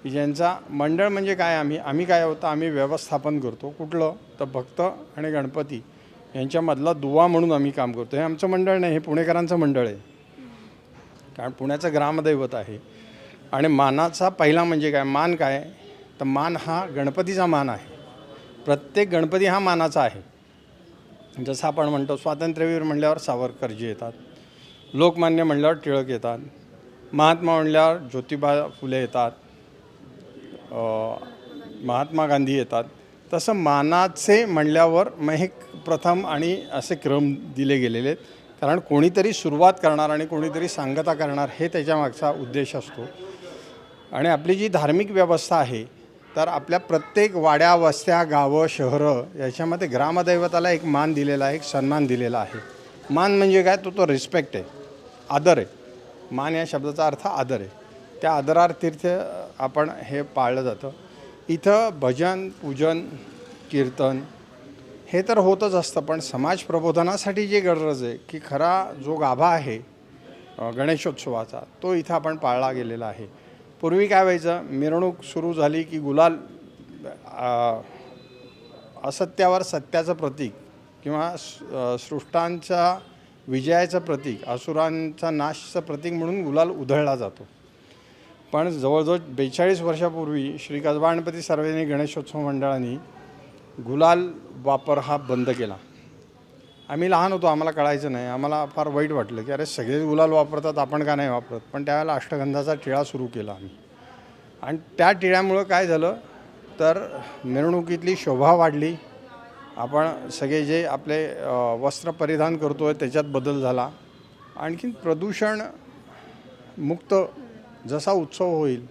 की ज्यांचा मंडळ म्हणजे काय आम्ही काय होतं, आम्ही व्यवस्थापन करतो. कुठलं तर भक्त आणि गणपती यांच्यामधला दुवा म्हणून आम्ही काम करतो. हे आमचं मंडळ नाही, हे पुणेकरांचं मंडळ आहे. कारण पुण्याचं ग्रामदैवत आहे. आणि मानाचा पहिला म्हणजे काय, मान काय तर मान हा गणपतीचा मान आहे. प्रत्येक गणपती हा मानाचा आहे. जसं आपण म्हणतो स्वातंत्र्यवीर म्हणल्यावर सावरकरजी येतात, लोकमान्य म्हणल्यावर टिळक येतात, महात्मा म्हणल्यावर ज्योतिबा फुले येतात, महात्मा गांधी येतात. तसं मानाचे म्हणल्यावर मग हे प्रथम आणि असे क्रम दिले गेलेले आहेत. कारण कोणीतरी सुरुवात करणार आणि कोणीतरी सांगता करणार हे त्याच्यामागचा उद्देश असतो. आणि आपली जी धार्मिक व्यवस्था आहे तर आपल्या प्रत्येक वाड्या वस्त्या गावं शहरं याच्यामध्ये ग्रामदैवताला एक मान दिलेला आहे, एक सन्मान दिलेला आहे. मान म्हणजे काय तो रिस्पेक्ट आहे, आदर आहे. मान या शब्दाचा अर्थ आदर आहे. त्या आदरार्थीर्थ आपण हे पाळलं जातं. इथं भजन पूजन कीर्तन हे तर होतच असतं. पण समाज प्रबोधनासाठी जी गरज आहे की खरा जो गाभा आहे गणेशोत्सवाचा तो इथं आपण पाळला गेलेला आहे. पूर्वी काय व्हायचं, मिरवणूक सुरू झाली की गुलाल असत्यावर सत्याचं प्रतीक किंवा सृष्टांच्या विजयाचं प्रतीक, असुरांचा नाशचं प्रतीक म्हणून गुलाल उधळला जातो. पण जवळजवळ 42 वर्षापूर्वी श्री कसबा गणपती सार्वजनिक गणेशोत्सव मंडळाने गुलाल वापर हा बंद केला. आम्ही लहान होतो, आम्हाला कळायचं नाही. आम्हाला फार वाईट वाटलं की अरे सगळेच गुलाल वापरतात, आपण का नाही वापरत. पण त्यावेळेला अष्टगंधाचा टिळा सुरू केला आम्ही. आणि त्या टिळ्यामुळं काय झालं तर मिरवणुकीतली शोभा वाढली. आपण सगळे जे आपले वस्त्र परिधान करतो आहे त्याच्यात बदल झाला. आणखीन प्रदूषण मुक्त जसा उत्सव होईल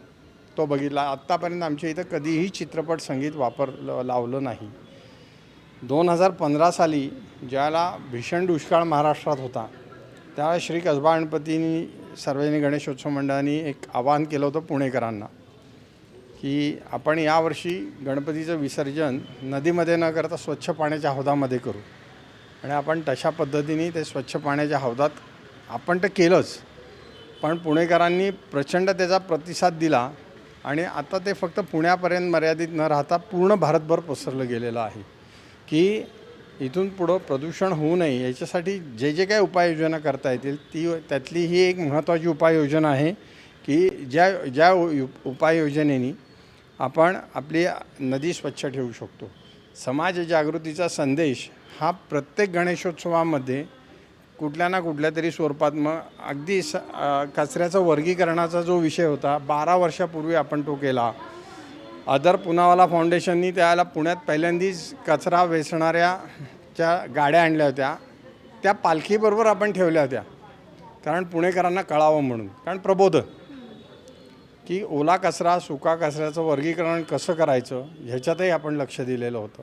तो बघितला. आत्तापर्यंत आमच्या इथं कधीही चित्रपट संगीत लावलं नाही. 2015 साली ज्याला भीषण दुष्काळ महाराष्ट्रात होता त्यावेळेस श्री कसबा गणपती सार्वजनिक गणेशोत्सव मंडळाने एक आवाहन केलं होतं पुणेकरांना की आपण यावर्षी गणपतीचं विसर्जन नदीमध्ये न करता स्वच्छ पाण्याच्या हौदामध्ये करू. आणि आपण तशा पद्धतीने ते स्वच्छ पाण्याच्या हौदात आपण तर केलंच, पण पुणेकरांनी प्रचंड त्याचा प्रतिसाद दिला. आणि आता ते फक्त पुण्यापर्यंत मर्यादित न राहता पूर्ण भारतभर पसरलं गेलेलं आहे की इथून पुढं प्रदूषण होऊ नये याच्यासाठी जे जे काही उपाययोजना करता येतील त्यातली ही एक महत्त्वाची उपाययोजना आहे की ज्या उपाययोजनेने आपण आपली नदी स्वच्छ ठेवू शकतो. समाज जागृतीचा संदेश हा प्रत्येक गणेशोत्सवामध्ये कुठल्या ना कुठल्या तरी स्वरूपात, मग अगदी कचऱ्याचं वर्गीकरणाचा जो विषय होता 12 वर्षापूर्वी आपण तो केला. अदर पुनावाला फाउंडेशननी त्याला पुण्यात पहिल्यांदाच कचरा वेचणाऱ्या गाड्या आणल्या होत्या. त्या पालखीबरोबर आपण ठेवल्या होत्या कारण पुणेकरांना कळावं म्हणून. कारण प्रबोधन की ओला कचरा सुका कचऱ्याचं वर्गीकरण कसं करायचं ह्याच्यातही आपण लक्ष दिलेलं होतं.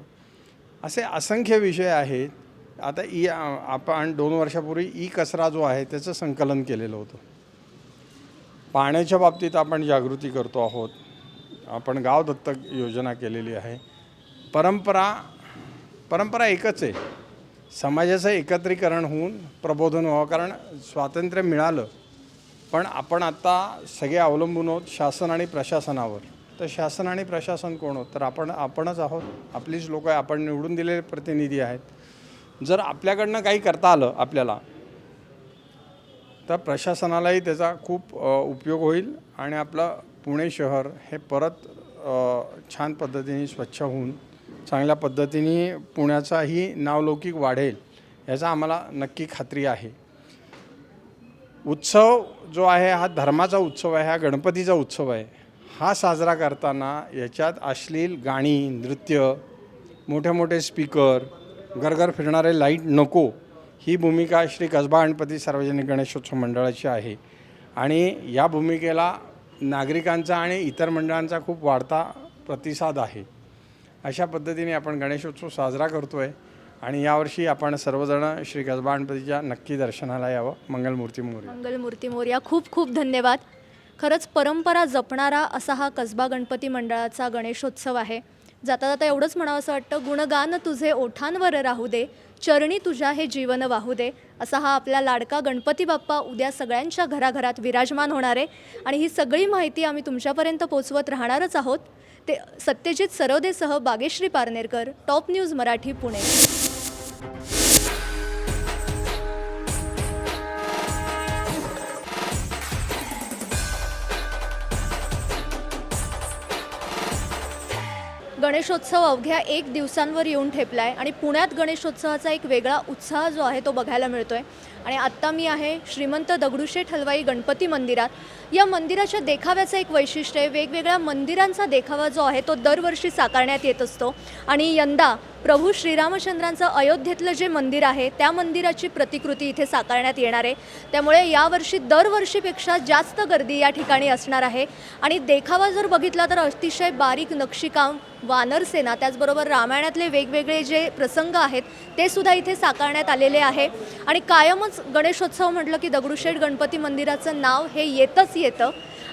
असे असंख्य विषय आहेत. आता आपण 2 वर्षापूर्वी ई कचरा जो आहे त्याचं संकलन केलेलं होतं. पाण्याच्या बाबतीत आपण जागृती करतो आहोत. आपण गाव दत्तक योजना केलेली आहे. परंपरा एकच आहे, समाजाचं एकत्रीकरण होऊन प्रबोधन व्हावं. कारण स्वातंत्र्य मिळालं, पण आपण आता सगळे अवलंबून आहोत शासन आणि प्रशासनावर. तर शासन आणि प्रशासन कोण होत? तर आपणच आहोत. आपलीच लोक आहे, आपण निवडून दिलेले प्रतिनिधी आहेत. जर आपल्याकडनं काही करता आलं आपल्याला, तर प्रशासनालाही त्याचा खूप उपयोग होईल आणि आपलं पुणे शहर हे परत छान पद्धतीने स्वच्छ होऊन चांगल्या पद्धतीने पुण्याचाही नावलौकिक वाढेल याचा आम्हाला नक्की खात्री आहे. उत्सव जो आहे हा धर्माचा उत्सव आहे, हा गणपतीचा उत्सव आहे. हा साजरा करताना याच्यात अश्लील गाणी, नृत्य, मोठे मोठे स्पीकर, गरगर फिरणारे लाईट नको, ही भूमिका श्री कसबा गणपती सार्वजनिक गणेशोत्सव मंडळाची आहे. आणि या भूमिकेला नागरिकांचा आणि इतर मंडळांचा खूप वाढता प्रतिसाद आहे. अशा पद्धतीने आपण गणेशोत्सव साजरा करतो आहे आणि यावर्षी आपण सर्वजण श्री कसबा गणपतीच्या नक्की दर्शनाला यावं. मंगलमूर्ती मोरया. मंगलमूर्ती मोरया. खूप खूप धन्यवाद. खरंच परंपरा जपणारा असा हा कसबा गणपती मंडळाचा गणेशोत्सव आहे. जाता जाता एवढंच म्हणावं असं वाटतं, गुणगान तुझे ओठांवर राहू दे, चरणी तुझ्या हे जीवन वाहू दे. असा हा आपला लाडका गणपती बाप्पा उद्या सगळ्यांच्या घराघरात विराजमान होणार आहे आणि ही सगळी माहिती आम्ही तुमच्यापर्यंत पोचवत राहणारच आहोत. ते सत्यजित सरोदेसह बागेश्री पारनेरकर, टॉप न्यूज मराठी, पुणे. गणेशोत्सव अवघ्या 1 दिवसांवर येऊन ठेपलाय आणि पुण्यात गणेशोत्सवाचा एक वेगळा उत्साह जो आहे तो बघायला मिळतोय. आणि आत्ता मी आहे श्रीमंत दगडूशेठ हलवाई गणपती मंदिरात. या मंदिराच्या देखाव्याचं एक वैशिष्ट्य आहे, वेगवेगळ्या मंदिरांचा देखावा जो आहे तो दरवर्षी साकारण्यात येत असतो आणि यंदा प्रभू श्रीरामचंद्रांचं अयोध्येतलं जे मंदिर आहे त्या मंदिराची प्रतिकृती इथे साकारण्यात येणार आहे. त्यामुळे यावर्षी दरवर्षीपेक्षा जास्त गर्दी या ठिकाणी असणार आहे. आणि देखावा जर बघितला तर अतिशय बारीक नक्षीकाम, वानरसेना, त्याचबरोबर रामायणातले वेगवेगळे जे प्रसंग आहेत ते सुद्धा इथे साकारण्यात आलेले आहे. आणि कायमच गणेशोत्सव म्हटलं की दगडूशेठ गणपती मंदिराचं नाव हे येतं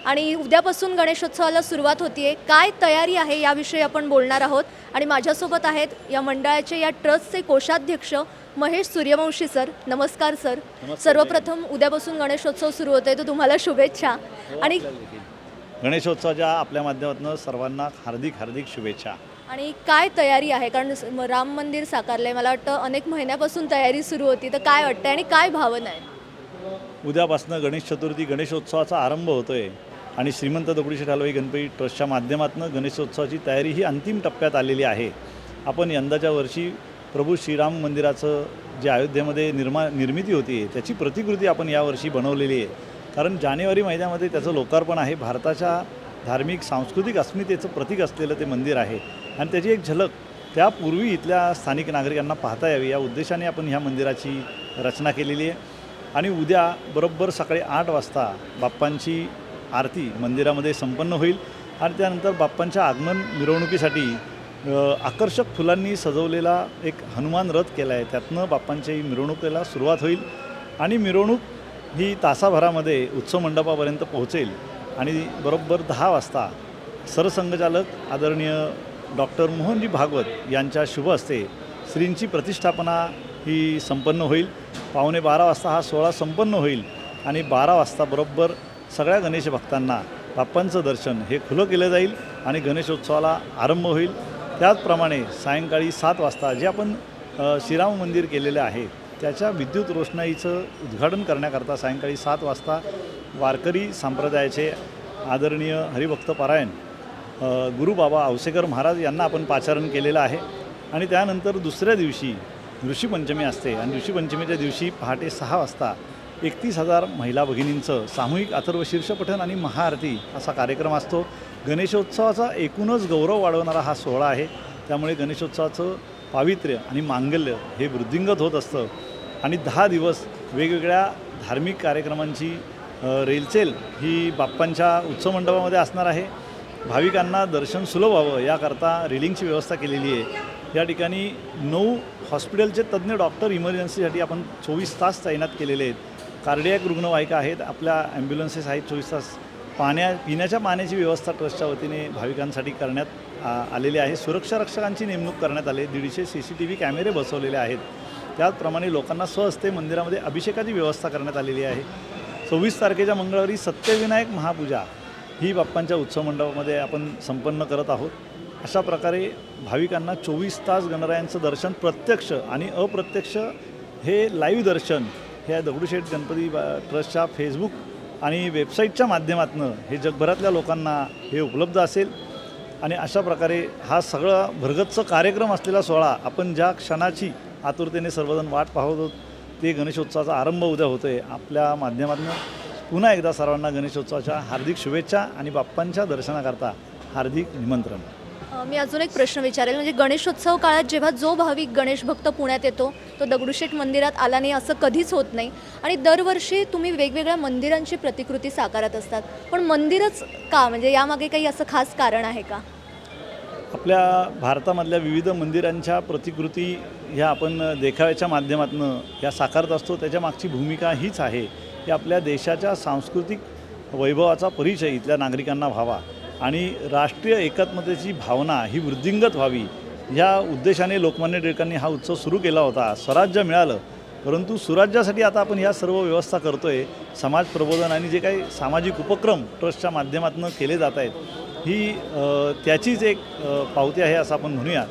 आणि उद्यापासून गणेशोत्सवाला सुरुवात होतीये. काय तयारी आहे याविषयी आपण बोलणार आहोत आणि माझ्यासोबत आहेत या मंडळाचे, या ट्रस्टचे कोषाध्यक्ष महेश सूर्यवंशी सर. नमस्कार सर. सर्वप्रथम उद्यापासून गणेशोत्सव सुरू होतोय, तर तुम्हाला शुभेच्छा. आणि गणेशोत्सवाच्या आपल्या माध्यमातून सर्वांना हार्दिक हार्दिक शुभेच्छा. आणि काय तयारी आहे? कारण राम मंदिर साकारलंय, मला वाटतं अनेक महिन्यापासून तयारी सुरू होती, तर काय वाटतंय आणि काय भावना आहे? उद्यापासून गणेश चतुर्थी, गणेशोत्सवाचा आरंभ होतोय आणि श्रीमंत दगडूशेठ हलवाई गणपती ट्रस्टच्या माध्यमातून गणेशोत्सवाची तयारी ही अंतिम टप्प्यात आलेली आहे. आपण यंदाच्या वर्षी प्रभू श्रीराम मंदिराचं जे अयोध्येमध्ये निर्मिती होती त्याची प्रतिकृती आपण यावर्षी बनवलेली आहे. कारण जानेवारी महिन्यामध्ये त्याचं लोकार्पण आहे. भारताच्या धार्मिक सांस्कृतिक अस्मितेचं प्रतीक असलेलं ते मंदिर आहे आणि त्याची एक झलक त्यापूर्वी इथल्या स्थानिक नागरिकांना पाहता यावी या उद्देशाने आपण ह्या मंदिराची रचना केलेली आहे. आणि उद्या बरोबर सकाळी 8 वाजता बाप्पांची आरती मंदिरामध्ये संपन्न होईल आणि त्यानंतर बाप्पांच्या आगमन मिरवणुकीसाठी आकर्षक फुलांनी सजवलेला एक हनुमान रथ केला आहे. त्यातनं बाप्पांच्या मिरवणुकीला सुरुवात होईल आणि मिरवणूक ही तासाभरामध्ये उत्सव मंडपापर्यंत पोहोचेल आणि बरोबर 10 वाजता सरसंघचालक आदरणीय डॉक्टर मोहनजी भागवत यांच्या शुभ हस्ते श्रींची प्रतिष्ठापना ही संपन्न होईल. 11:15 वाजता हा सोहळा संपन्न होईल आणि 12 वाजता बरोबर सगळ्या गणेश भक्तांना बाप्पांचं दर्शन हे खुलं केलं जाईल आणि गणेशोत्सवाला आरंभ होईल. त्याचप्रमाणे सायंकाळी 7 वाजता जे आपण श्रीराम मंदिर केलेलं आहे त्याच्या विद्युत रोषणाईचं उद्घाटन करण्याकरता सायंकाळी 7 वाजता वारकरी संप्रदायाचे आदरणीय हरिभक्त पारायण गुरुबाबा औसेकर महाराज यांना आपण पाचारण केलेलं आहे. आणि त्यानंतर दुसऱ्या दिवशी ऋषीपंचमी असते आणि ऋषीपंचमीच्या दिवशी पहाटे 6 वाजता 31,000 महिला भगिनींचं सामूहिक अथर्व शीर्ष पठण आणि महाआरती असा कार्यक्रम असतो. गणेशोत्सवाचा एकूणच गौरव वाढवणारा हा सोहळा आहे. त्यामुळे गणेशोत्सवाचं पावित्र्य आणि मांगल्य हे वृद्धिंगत होत असतं आणि 10 दिवस वेगवेगळ्या धार्मिक कार्यक्रमांची रेलचेल ही बाप्पांच्या उत्सव मंडपामध्ये असणार आहे. भाविकांना दर्शन सुलभ व्हावं याकरता रेलिंगची व्यवस्था केलेली आहे. या ठिकाणी 9 हॉस्पिटलचे तज्ज्ञ डॉक्टर इमर्जन्सीसाठी आपण 24 तास तैनात केलेले आहेत. कार्डियक रुग्णवाहिका आहेत, आपल्या ॲम्ब्युलन्सेस आहेत 24 तास. पिण्याच्या पाण्याची व्यवस्था ट्रस्टच्या वतीने भाविकांसाठी करण्यात आलेली आहे. सुरक्षा रक्षकांची नेमणूक करण्यात आली. 150 CCTV कॅमेरे बसवलेले आहेत. त्याचप्रमाणे लोकांना स्वहस्ते मंदिरामध्ये अभिषेकाची व्यवस्था करण्यात आलेली आहे. 24 तारखेच्या मंगळवारी सत्यविनायक महापूजा ही बाप्पांच्या उत्सव मंडपामध्ये आपण संपन्न करत आहोत. अशा प्रकारे भाविकांना 24 तास गणरायांचं दर्शन प्रत्यक्ष आणि अप्रत्यक्ष हे लाईव्ह दर्शन हे दगडूशेठ गणपती ट्रस्टच्या फेसबुक आणि वेबसाईटच्या माध्यमातून हे जगभरातल्या लोकांना हे उपलब्ध असेल. आणि अशा प्रकारे हा सगळा भरगच्च कार्यक्रम असलेला सोहळा आपण ज्या क्षणाची आतुरतेने सर्वजण वाट पाहत आहोत ते गणेशोत्सवाचा आरंभ उद्या होतो आहे. आपल्या माध्यमातून पुन्हा एकदा सर्वांना गणेशोत्सवाच्या हार्दिक शुभेच्छा आणि बाप्पांच्या दर्शनाकरता हार्दिक निमंत्रण. मी अजून एक प्रश्न विचारेल, म्हणजे गणेशोत्सव काळात जेव्हा जो भाविक गणेश भक्त पुण्यात येतो तो दगडूशेठ मंदिरात आला नाही असं कधीच होत नाही. आणि दरवर्षी तुम्ही वेगवेगळ्या मंदिरांची प्रतिकृती साकारत असतात, पण मंदिरच का, म्हणजे यामागे काही असं खास कारण आहे का? आपल्या भारतामधल्या विविध मंदिरांच्या प्रतिकृती ह्या आपण देखाव्याच्या माध्यमातून ह्या साकारत असतो. त्याच्यामागची भूमिका हीच आहे की आपल्या देशाच्या सांस्कृतिक वैभवाचा परिचय इथल्या नागरिकांना व्हावा आणि राष्ट्रीय एकात्मतेची भावना ही वृद्धिंगत व्हावी ह्या उद्देशाने लोकमान्य टिळकांनी हा उत्सव सुरू केला होता. स्वराज्य मिळालं, परंतु सुराज्यासाठी आता आपण ह्या सर्व व्यवस्था करतो आहे. समाज प्रबोधन आणि जे काही सामाजिक उपक्रम ट्रस्टच्या माध्यमातून केले जात आहेत ही त्याचीच एक पावती आहे असं आपण म्हणूया.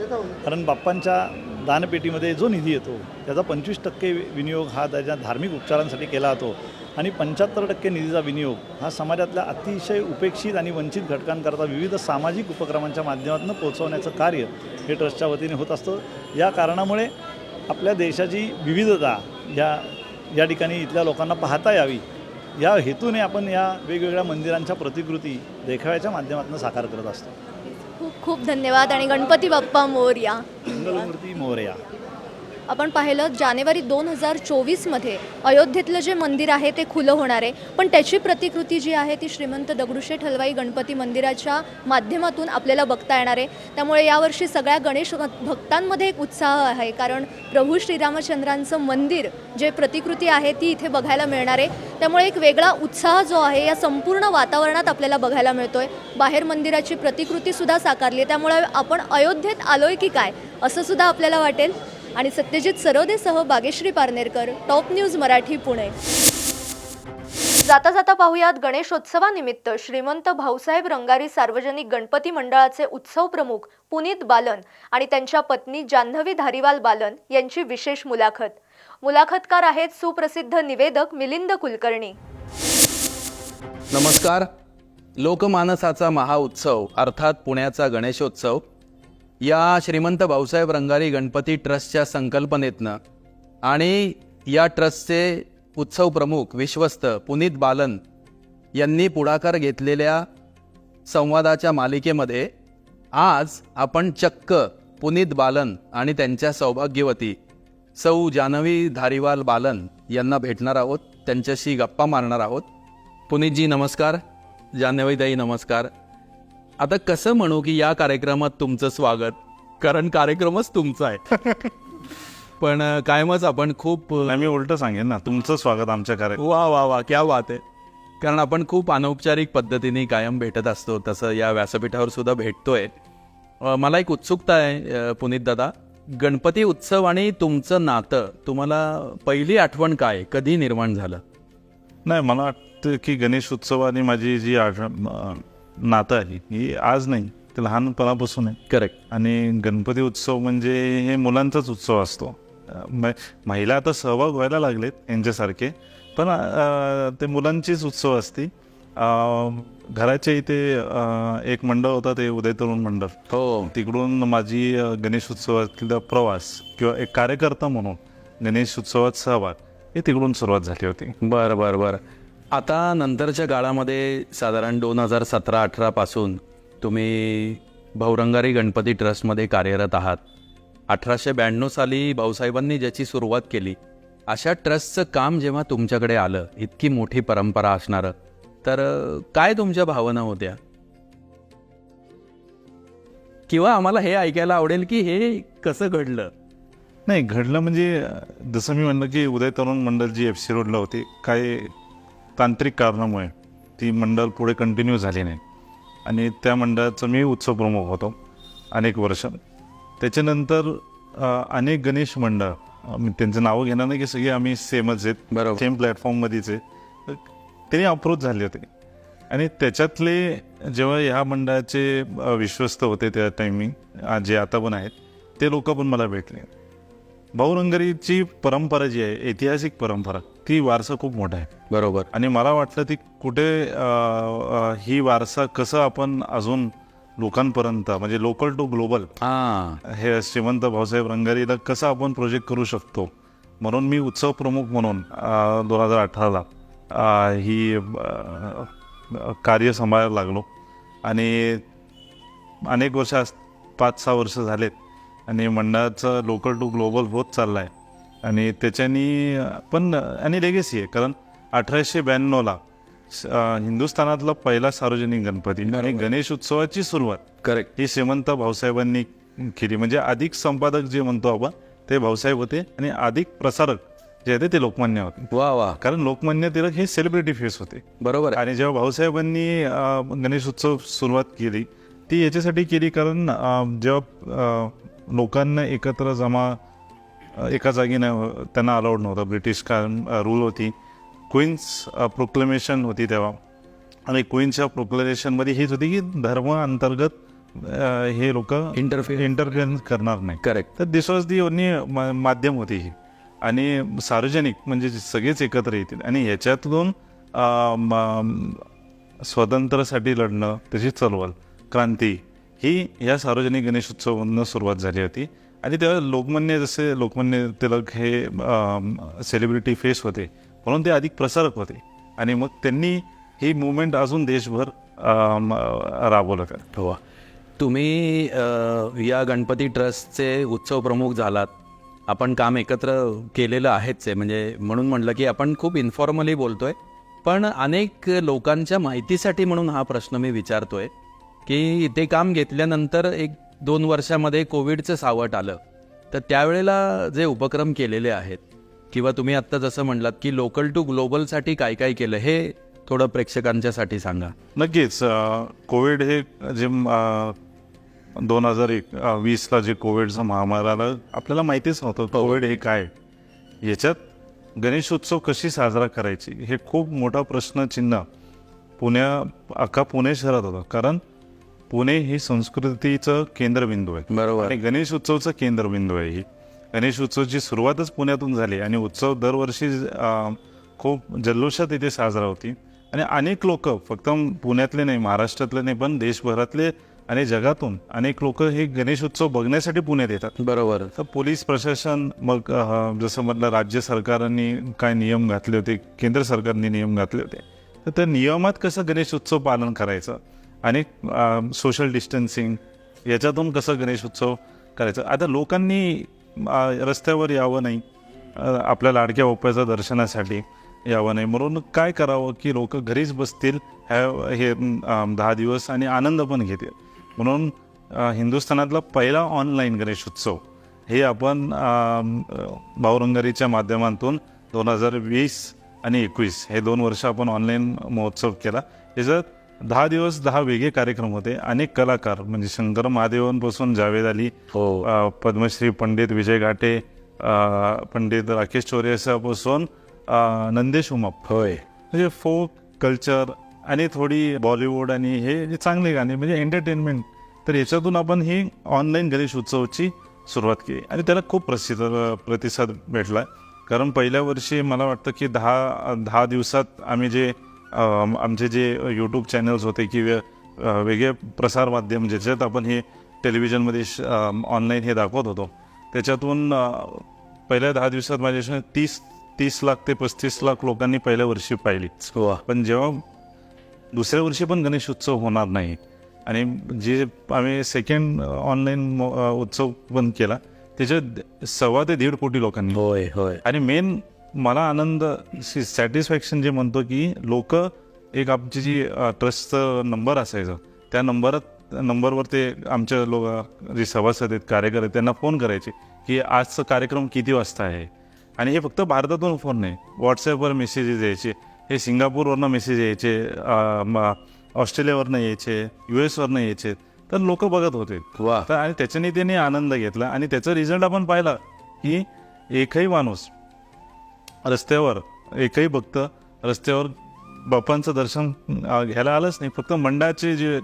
कारण बाप्पांच्या दानपेटीमध्ये जो निधी येतो त्याचा 25% विनियोग हा त्याच्या धार्मिक उपचारांसाठी केला जातो आणि 75% निधीचा विनियोग हा समाजातल्या अतिशय उपेक्षित आणि वंचित घटकांकरता विविध सामाजिक उपक्रमांच्या माध्यमातून पोहोचवण्याचं कार्य हे ट्रस्टच्या वतीने होत असतं. या कारणामुळे आपल्या देशाची विविधता या ठिकाणी इथल्या लोकांना पाहता यावी या हेतूने आपण या वेगवेगळ्या मंदिरांच्या प्रतिकृती देखाव्याच्या माध्यमातून साकार करत असतो. खूप खूप धन्यवाद आणि गणपती बाप्पा मोरया. मंगलमूर्ती मोरया. आपण पाहिलं जानेवारी 2024मध्ये अयोध्येतलं जे मंदिर आहे ते खुलं होणार आहे, पण त्याची प्रतिकृती जी आहे ती श्रीमंत दगडूशेठ हलवाई गणपती मंदिराच्या माध्यमातून आपल्याला बघता येणार आहे. त्यामुळे यावर्षी सगळ्या गणेश भक्तांमध्ये एक उत्साह आहे, कारण प्रभू श्रीरामचंद्रांचं मंदिर जे प्रतिकृती आहे ती इथे बघायला मिळणार आहे. त्यामुळे एक वेगळा उत्साह जो आहे या संपूर्ण वातावरणात आपल्याला बघायला मिळतोय. बाहेर मंदिराची प्रतिकृतीसुद्धा साकारली आहे, त्यामुळे आपण अयोध्येत आलोय की काय असं सुद्धा आपल्याला वाटेल. आणि सत्यजित सरोदेसह बागेश्री पारनेरकर, टॉप न्यूज मराठी, पुणे. जाता जाता पाहुयात गणेशोत्सवानिमित्त श्रीमंत भाऊसाहेब रंगारी सार्वजनिक गणपती मंडळाचे उत्सव प्रमुख पुनीत बालन आणि त्यांच्या पत्नी जान्हवी धारीवाल बालन यांची विशेष मुलाखत. मुलाखतकार आहेत सुप्रसिद्ध निवेदक मिलिंद कुलकर्णी. नमस्कार. लोकमानसाचा महाउत्सव अर्थात पुण्याचा गणेशोत्सव या श्रीमंत भाऊसाहेब रंगारी गणपती ट्रस्टच्या संकल्पनेतनं आणि या ट्रस्टचे उत्सव प्रमुख विश्वस्त पुनीत बालन यांनी पुढाकार घेतलेल्या संवादाच्या मालिकेमध्ये आज आपण चक्क पुनीत बालन आणि त्यांच्या सौभाग्यवती सौ जान्हवी धारीवाल बालन यांना भेटणार आहोत, त्यांच्याशी गप्पा मारणार आहोत. पुनीतजी नमस्कार, जान्हवीताई नमस्कार. आता कसं म्हणू की या कार्यक्रमात तुमचं स्वागत, कारण कार्यक्रमच तुमचा आहे. पण कायमच आपण खूप मी उलटं सांगेन ना, तुमचं स्वागत आमच्या कार्यक्रमात. वा वा वा, क्या बात आहे. कारण आपण खूप अनौपचारिक पद्धतीने कायम भेटत असतो, तसं या व्यासपीठावर सुद्धा भेटतोय. मला एक उत्सुकता आहे पुनीत दादा, गणपती उत्सव आणि तुमचं नातं, तुम्हाला पहिली आठवण काय, कधी निर्माण झालं? नाही, मला वाटतं की गणेश उत्सवाने माझी जी नातं आहे ही आज नाही, ते लहानपणापासून आहे. करेक्ट. आणि गणपती उत्सव म्हणजे हे मुलांचाच उत्सव असतो. महिला आता सहभाग व्हायला लागलेत यांच्यासारखे, पण ते मुलांचीच उत्सव असते. घराच्या इथे एक मंडळ होता, ते उदय तरुण मंडळ. हो, तिकडून माझी गणेश उत्सवातला प्रवास किंवा एक कार्यकर्ता म्हणून गणेश उत्सवात सहभाग हे तिकडून सुरुवात झाली होती. बरं बरं बरं. आता नंतरच्या काळामध्ये साधारण 2017-18 पासून तुम्ही भाऊरंगारी गणपती ट्रस्टमध्ये कार्यरत आहात. 1892 साली भाऊसाहेबांनी ज्याची सुरुवात केली अशा ट्रस्टचं काम जेव्हा तुमच्याकडे आलं, इतकी मोठी परंपरा असणारं, तर काय तुमच्या भावना होत्या किंवा आम्हाला हे ऐकायला आवडेल की हे कसं घडलं. नाही घडलं म्हणजे जसं मी म्हणलं की उदय तरुण मंडळ जी FC रोडला होती, काही तांत्रिक कारणामुळे ती मंडळ पुढे कंटिन्यू झाली नाही आणि त्या मंडळाचं मी उत्सव प्रमुख होतो अनेक वर्ष. त्याच्यानंतर अनेक गणेश मंडळ, मी त्यांचं नावं घेणार नाही की सगळे आम्ही सेमच आहेत, बरोबर. सेम प्लॅटफॉर्ममध्येच आहे, त्यांनी अप्रोच झाले होते. आणि त्याच्यातले जेव्हा ह्या मंडळाचे विश्वस्त होते त्या टायमिंग, जे आता पण आहेत, ते लोक पण मला भेटले. भाऊरंगरीची परंपरा जी आहे, ऐतिहासिक परंपरा, ती वारसा खूप मोठा आहे. बरोबर. आणि मला वाटलं ती कुठे ही वारसा कसं आपण अजून लोकांपर्यंत, म्हणजे लोकल टू ग्लोबल, हे श्रीमंत भाऊसाहेब रंगारीला कसं आपण प्रोजेक्ट करू शकतो, म्हणून मी उत्सव प्रमुख म्हणून 2018ला ही कार्य सांभाळायला लागलो. आणि अनेक वर्ष, 5-6 वर्ष झालेत आणि मंडळाचं लोकल टू ग्लोबल होत चाललं आहे. आणि त्याच्यानी पण आणि लेगेसी आहे, कारण 1892ला हिंदुस्थानातला पहिला सार्वजनिक गणपती आणि गणेश उत्सवाची सुरुवात करेक्ट ही श्रीमंत भाऊसाहेबांनी केली. म्हणजे अधिक संपादक जे म्हणतो आपण ते भाऊसाहेब होते आणि अधिक प्रसारक जे होते ते लोकमान्य होते. वा वा. कारण लोकमान्य टिळक हे सेलिब्रिटी फेस होते. बरोबर आहे. आणि जेव्हा भाऊसाहेबांनी गणेश उत्सव सुरुवात केली, ती याच्यासाठी केली कारण जेव्हा लोकांना एकत्र जमा एका जागी नाही, त्यांना अलाउड नव्हतं. ब्रिटिश रूल होती, क्वीन्स प्रोक्लेमेशन होती तेव्हा, आणि क्वीन्सच्या प्रोक्लेमेशनमध्ये हीच होती की धर्म अंतर्गत हे लोक इंटरफिअरन्स करणार नाही. करेक्ट. तर दिस वॉज दी ओनली माध्यम होती ही, आणि सार्वजनिक म्हणजे सगळेच एकत्र येतील. आणि ह्याच्यातून स्वातंत्र्यासाठी लढणं, त्याची चळवळ, क्रांती, ही या सार्वजनिक गणेश उत्सवांना सुरुवात झाली होती. आणि तेव्हा लोकमान्य टिळक हे सेलिब्रिटी फेस होते, म्हणून ते अधिक प्रसारक होते. आणि मग त्यांनी ही मुवमेंट अजून देशभर राबवलं. हो. तुम्ही या गणपती ट्रस्टचे उत्सव प्रमुख झालात, आपण काम एकत्र केलेलं आहेच आहे, म्हणजे म्हणून म्हणलं की आपण खूप इन्फॉर्मली बोलतोय. पण अनेक लोकांच्या माहितीसाठी म्हणून हा प्रश्न मी विचारतोय की ते काम घेतल्यानंतर 1-2 वर्षामध्ये कोविडचं सावट आलं, तर त्यावेळेला जे उपक्रम केलेले आहेत, किंवा तुम्ही आत्ता जसं म्हणलात की लोकल टू ग्लोबलसाठी काय काय केलं, हे थोडं प्रेक्षकांच्यासाठी सांगा. नक्कीच. कोविड हे जे 2020ला जे कोविडचा महामारी आला, आपल्याला माहितीच नव्हतं कोविड हे काय. याच्यात गणेशोत्सव कशी साजरा करायची हे खूप मोठा प्रश्नचिन्ह अख्खा पुणे शहरात होता. कारण पुणे ही संस्कृतीचं केंद्रबिंदू आहे. बरोबर. आणि गणेश उत्सवचं केंद्रबिंदू आहे. ही गणेश उत्सवाची सुरुवातच पुण्यातून झाली आणि उत्सव दरवर्षी खूप जल्लोषात इथे साजरा होती. आणि अनेक लोक, फक्त पुण्यातले नाही, महाराष्ट्रातले नाही, पण देशभरातले आणि जगातून अनेक लोक हे गणेश उत्सव बघण्यासाठी पुण्यात येतात. बरोबर. तर पोलीस प्रशासन, मग जसं म्हटलं राज्य सरकारांनी काय नियम घातले होते, केंद्र सरकारने नियम घातले होते, तर त्या नियमात कसं गणेश उत्सव पालन करायचं आणि सोशल डिस्टन्सिंग याच्यातून कसं गणेश उत्सव करायचं. आता लोकांनी रस्त्यावर यावं नाही, आपल्या लाडक्या बाप्पाच्या दर्शनासाठी यावं नाही, म्हणून काय करावं की लोक घरीच बसतील हे 10 दिवस आणि आनंद पण घेतील. म्हणून हिंदुस्थानातला पहिला ऑनलाईन गणेश उत्सव हे आपण भाऊरंगारीच्या माध्यमातून 2020 आणि 21 हे 2 वर्ष आपण ऑनलाईन महोत्सव केला. याच्यात 10 दिवस 10 वेगळे कार्यक्रम होते. अनेक कलाकार, म्हणजे शंकर महादेवांपासून जावेद अली, पद्मश्री पंडित विजय घाटे, पंडित राकेश चौरसियापासून नंदेश उमाप, होय, म्हणजे फोक कल्चर आणि थोडी बॉलिवूड आणि हे जे चांगले गाणे, म्हणजे एंटरटेनमेंट. तर याच्यातून आपण ही ऑनलाईन गणेश उत्सवाची सुरुवात केली आणि त्याला खूप प्रतिसाद भेटला. कारण पहिल्या वर्षी मला वाटतं की 10 दिवसात आम्ही जे आमचे जे यूट्यूब चॅनल्स होते किंवा वेगळे प्रसारमाध्यम ज्याच्यात आपण हे टेलिव्हिजनमध्ये ऑनलाईन हे दाखवत होतो, त्याच्यातून पहिल्या 10 दिवसात माझ्या 30 लाख ते 35 लाख लोकांनी पहिल्या वर्षी पाहिली. पण जेव्हा दुसऱ्या वर्षी पण गणेश उत्सव होणार नाही आणि जे आम्ही सेकंड ऑनलाईन उत्सव पण केला, त्याच्यात 1.25 ते 1.5 कोटी लोकांनी. होय होय. आणि मेन मला आनंद, सॅटिस्फॅक्शन जे म्हणतो की लोक, एक आमची जी ट्रस्टचा नंबर असायचा, त्या नंबरात नंबरवर ते आमच्या लोक जे सभासद आहेत कार्यकर्ते त्यांना फोन करायचे की आजचा कार्यक्रम किती वाजता आहे. आणि हे फक्त भारतातून फोन नाही, व्हॉट्सॲपवर मेसेजेस यायचे, हे सिंगापूरवरनं मेसेज यायचे, ऑस्ट्रेलियावरनं यायचे, US वरनं यायचे. तर लोक बघत होते. वा. तर आणि त्याच्याने त्यांनी आनंद घेतला आणि त्याचा रिझल्ट आपण पाहिला की एकही माणूस रस्त्यावर, एकही भक्त रस्त्यावर बाप्पांचं दर्शन घ्यायला आलंच नाही. फक्त मंडळाचे जे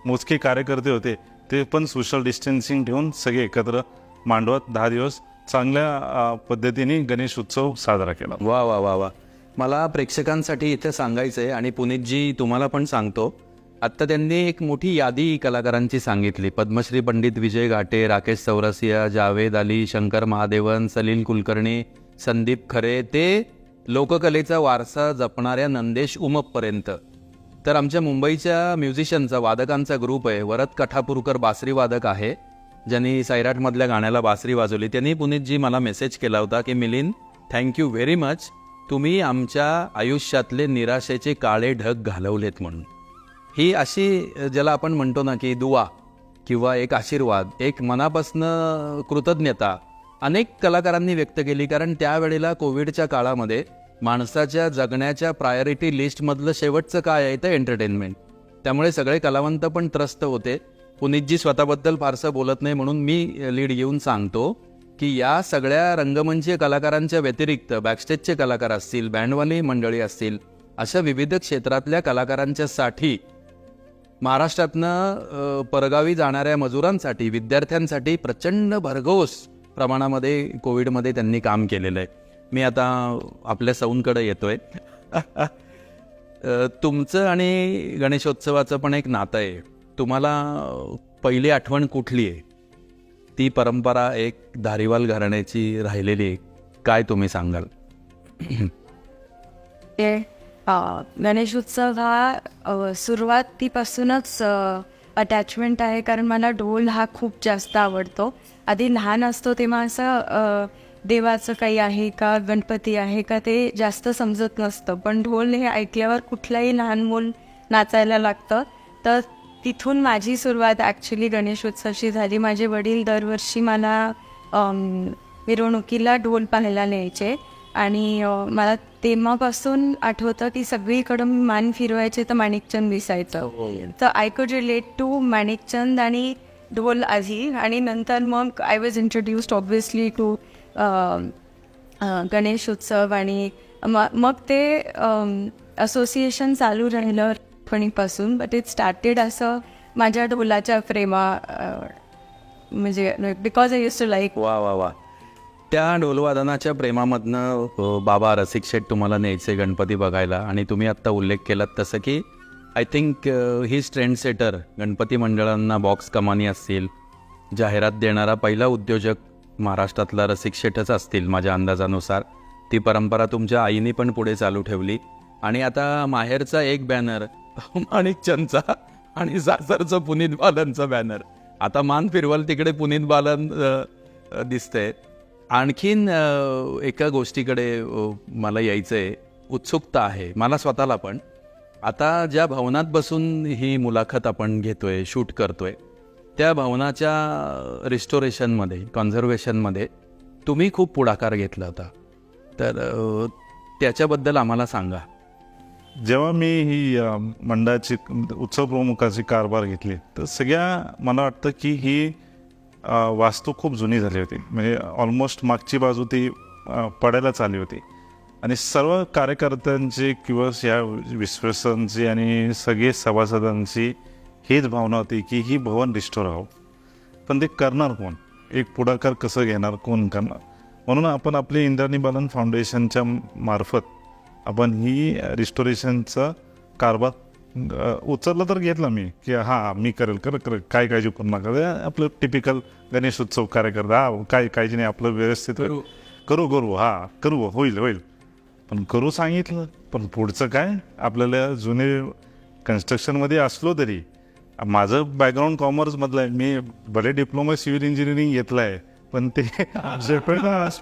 मोजके कार्यकर्ते होते ते पण सोशल डिस्टन्सिंग ठेवून सगळे एकत्र मांडवत 10 दिवस चांगल्या पद्धतीने गणेश उत्सव साजरा केला. वा वा वा वा. मला प्रेक्षकांसाठी इथे सांगायचं आहे आणि पुनीतजी तुम्हाला पण सांगतो, आत्ता त्यांनी एक मोठी यादी कलाकारांची सांगितली. पद्मश्री पंडित विजय घाटे, राकेश चौरसिया, जावेद अली, शंकर महादेवन, सलील कुलकर्णी, संदीप खरे, ते लोककलेचा वारसा जपणाऱ्या नंदेश उमपपर्यंत. तर आमच्या मुंबईच्या म्युझिशियनचा, वादकांचा ग्रुप आहे. वरद कठापूरकर बासरी वादक आहे, ज्यांनी सैराटमधल्या गाण्याला बासरी वाजवली. त्यांनी पुनीतजी मला मेसेज केला होता की मिलिंद, थँक्यू व्हेरी मच, तुम्ही आमच्या आयुष्यातले निराशेचे काळे ढग घालवलेत म्हणून. ही अशी ज्याला आपण म्हणतो ना की दुआ किंवा एक आशीर्वाद, एक मनापासनं कृतज्ञता अनेक कलाकारांनी व्यक्त केली. कारण त्यावेळेला कोविडच्या काळामध्ये माणसाच्या जगण्याच्या प्रायोरिटी लिस्टमधलं शेवटचं काय आहे तर एंटरटेनमेंट. त्यामुळे सगळे कलावंत पण त्रस्त होते. पुनीतजी स्वतःबद्दल फारसं बोलत नाही म्हणून मी लीड घेऊन सांगतो की या सगळ्या रंगमंचीय कलाकारांच्या व्यतिरिक्त बॅकस्टेजचे कलाकार असतील, बँडवाली मंडळी असतील, अशा विविध क्षेत्रातल्या कलाकारांच्यासाठी, महाराष्ट्रातनं परगावी जाणाऱ्या मजुरांसाठी, विद्यार्थ्यांसाठी प्रचंड भरघोस प्रमाणामध्ये कोविडमध्ये त्यांनी काम केलेलं आहे. मी आता आपल्या सौंदकडे येतोय. तुमचं आणि गणेशोत्सवाचं पण एक नातं आहे. तुम्हाला पहिली आठवण कुठली आहे? ती परंपरा एक धारीवाल घराण्याची राहिलेली आहे, काय तुम्ही सांगाल? गणेश उत्सव हा सुरुवातीपासूनच अटॅचमेंट आहे, कारण मला ढोल हा खूप जास्त आवडतो. आधी लहान असतो तेव्हा असं देवाचं काही आहे का, गणपती आहे का, ते जास्त समजत नसतं. पण ढोल हे ऐकल्यावर कुठलाही लहान मूल नाचायला लागतं. तर तिथून माझी सुरुवात ॲक्च्युली गणेशोत्सवाची झाली. माझे वडील दरवर्षी मला मिरवणुकीला ढोल पाहायला न्यायचे आणि मला तेव्हापासून आठवतं की सगळीकडं मान फिरवायचे तर माणिकचंद दिसायचं. तर I could relate to Manikchand आणि ढोल आधी, आणि नंतर मग I was introduced obviously to Ganesh Utsav. आणि मग ते असोसिएशन चालू राहिलं लहानपणीपासून. बट इट स्टार्टेड असं माझ्या ढोलाच्या प्रेमा, म्हणजे because I used to like. वा वा वा. त्या ढोलवादनाच्या प्रेमामधनं बाबा रसिक शेठ तुम्हाला न्यायचे गणपती बघायला. आणि तुम्ही आत्ता उल्लेख केलात तसं की आय थिंक हीच ट्रेंड सेटर. गणपती मंडळांना बॉक्स कमानी असतील, जाहिरात देणारा पहिला उद्योजक महाराष्ट्रातला रसिक शेठच असतील माझ्या अंदाजानुसार. ती परंपरा तुमच्या आईने पण पुढे चालू ठेवली. आणि आता माहेरचा एक बॅनर माणिकचंदचा आणि सासरचं पुनीत बालनचा बॅनर. आता मान फिरवाल तिकडे पुनीत बालन दिसतंय. आणखीन एका गोष्टीकडे मला यायचं आहे, उत्सुकता आहे मला स्वतःला पण. आता ज्या भवनात बसून ही मुलाखत आपण घेतोय, शूट करतोय, त्या भवनाच्या रिस्टोरेशनमध्ये, कॉन्झर्वेशनमध्ये तुम्ही खूप पुढाकार घेतला होता. तर त्याच्याबद्दल आम्हाला सांगा. जेव्हा मी ही मंडळाची उत्सव प्रमुखाची कारभार घेतली तर सगळ्या मला वाटतं की ही वास्तू खूप जुनी झाली होती. म्हणजे ऑलमोस्ट मागची बाजू ती पडायलाच आली होती. आणि सर्व कार्यकर्त्यांची किंवा या विश्वासांची आणि सगळे सभासदांची हीच भावना होती की ही भवन रिस्टोर व्हावं. पण ते करणार कोण? एक पुढाकार कसं घेणार, कोण करणार? म्हणून आपण आपली इंद्राणी बालन फाउंडेशनच्या मार्फत आपण ही रिस्टोरेशनचा कारभार उचलला तर घेतला मी की हां मी करेल काय काळजी करू नका. आपलं टिपिकल गणेश उत्सव कार्यकर्ता, काय काळजी नाही, आपलं व्यवस्थित करू हां करू, होईल. पण करू सांगितलं, पण पुढचं काय? आपल्याला जुने कन्स्ट्रक्शनमध्ये असलो तरी, माझं बॅकग्राऊंड कॉमर्समधलं आहे, मी भले डिप्लोमा सिव्हिल इंजिनिअरिंग घेतलं आहे, पण ते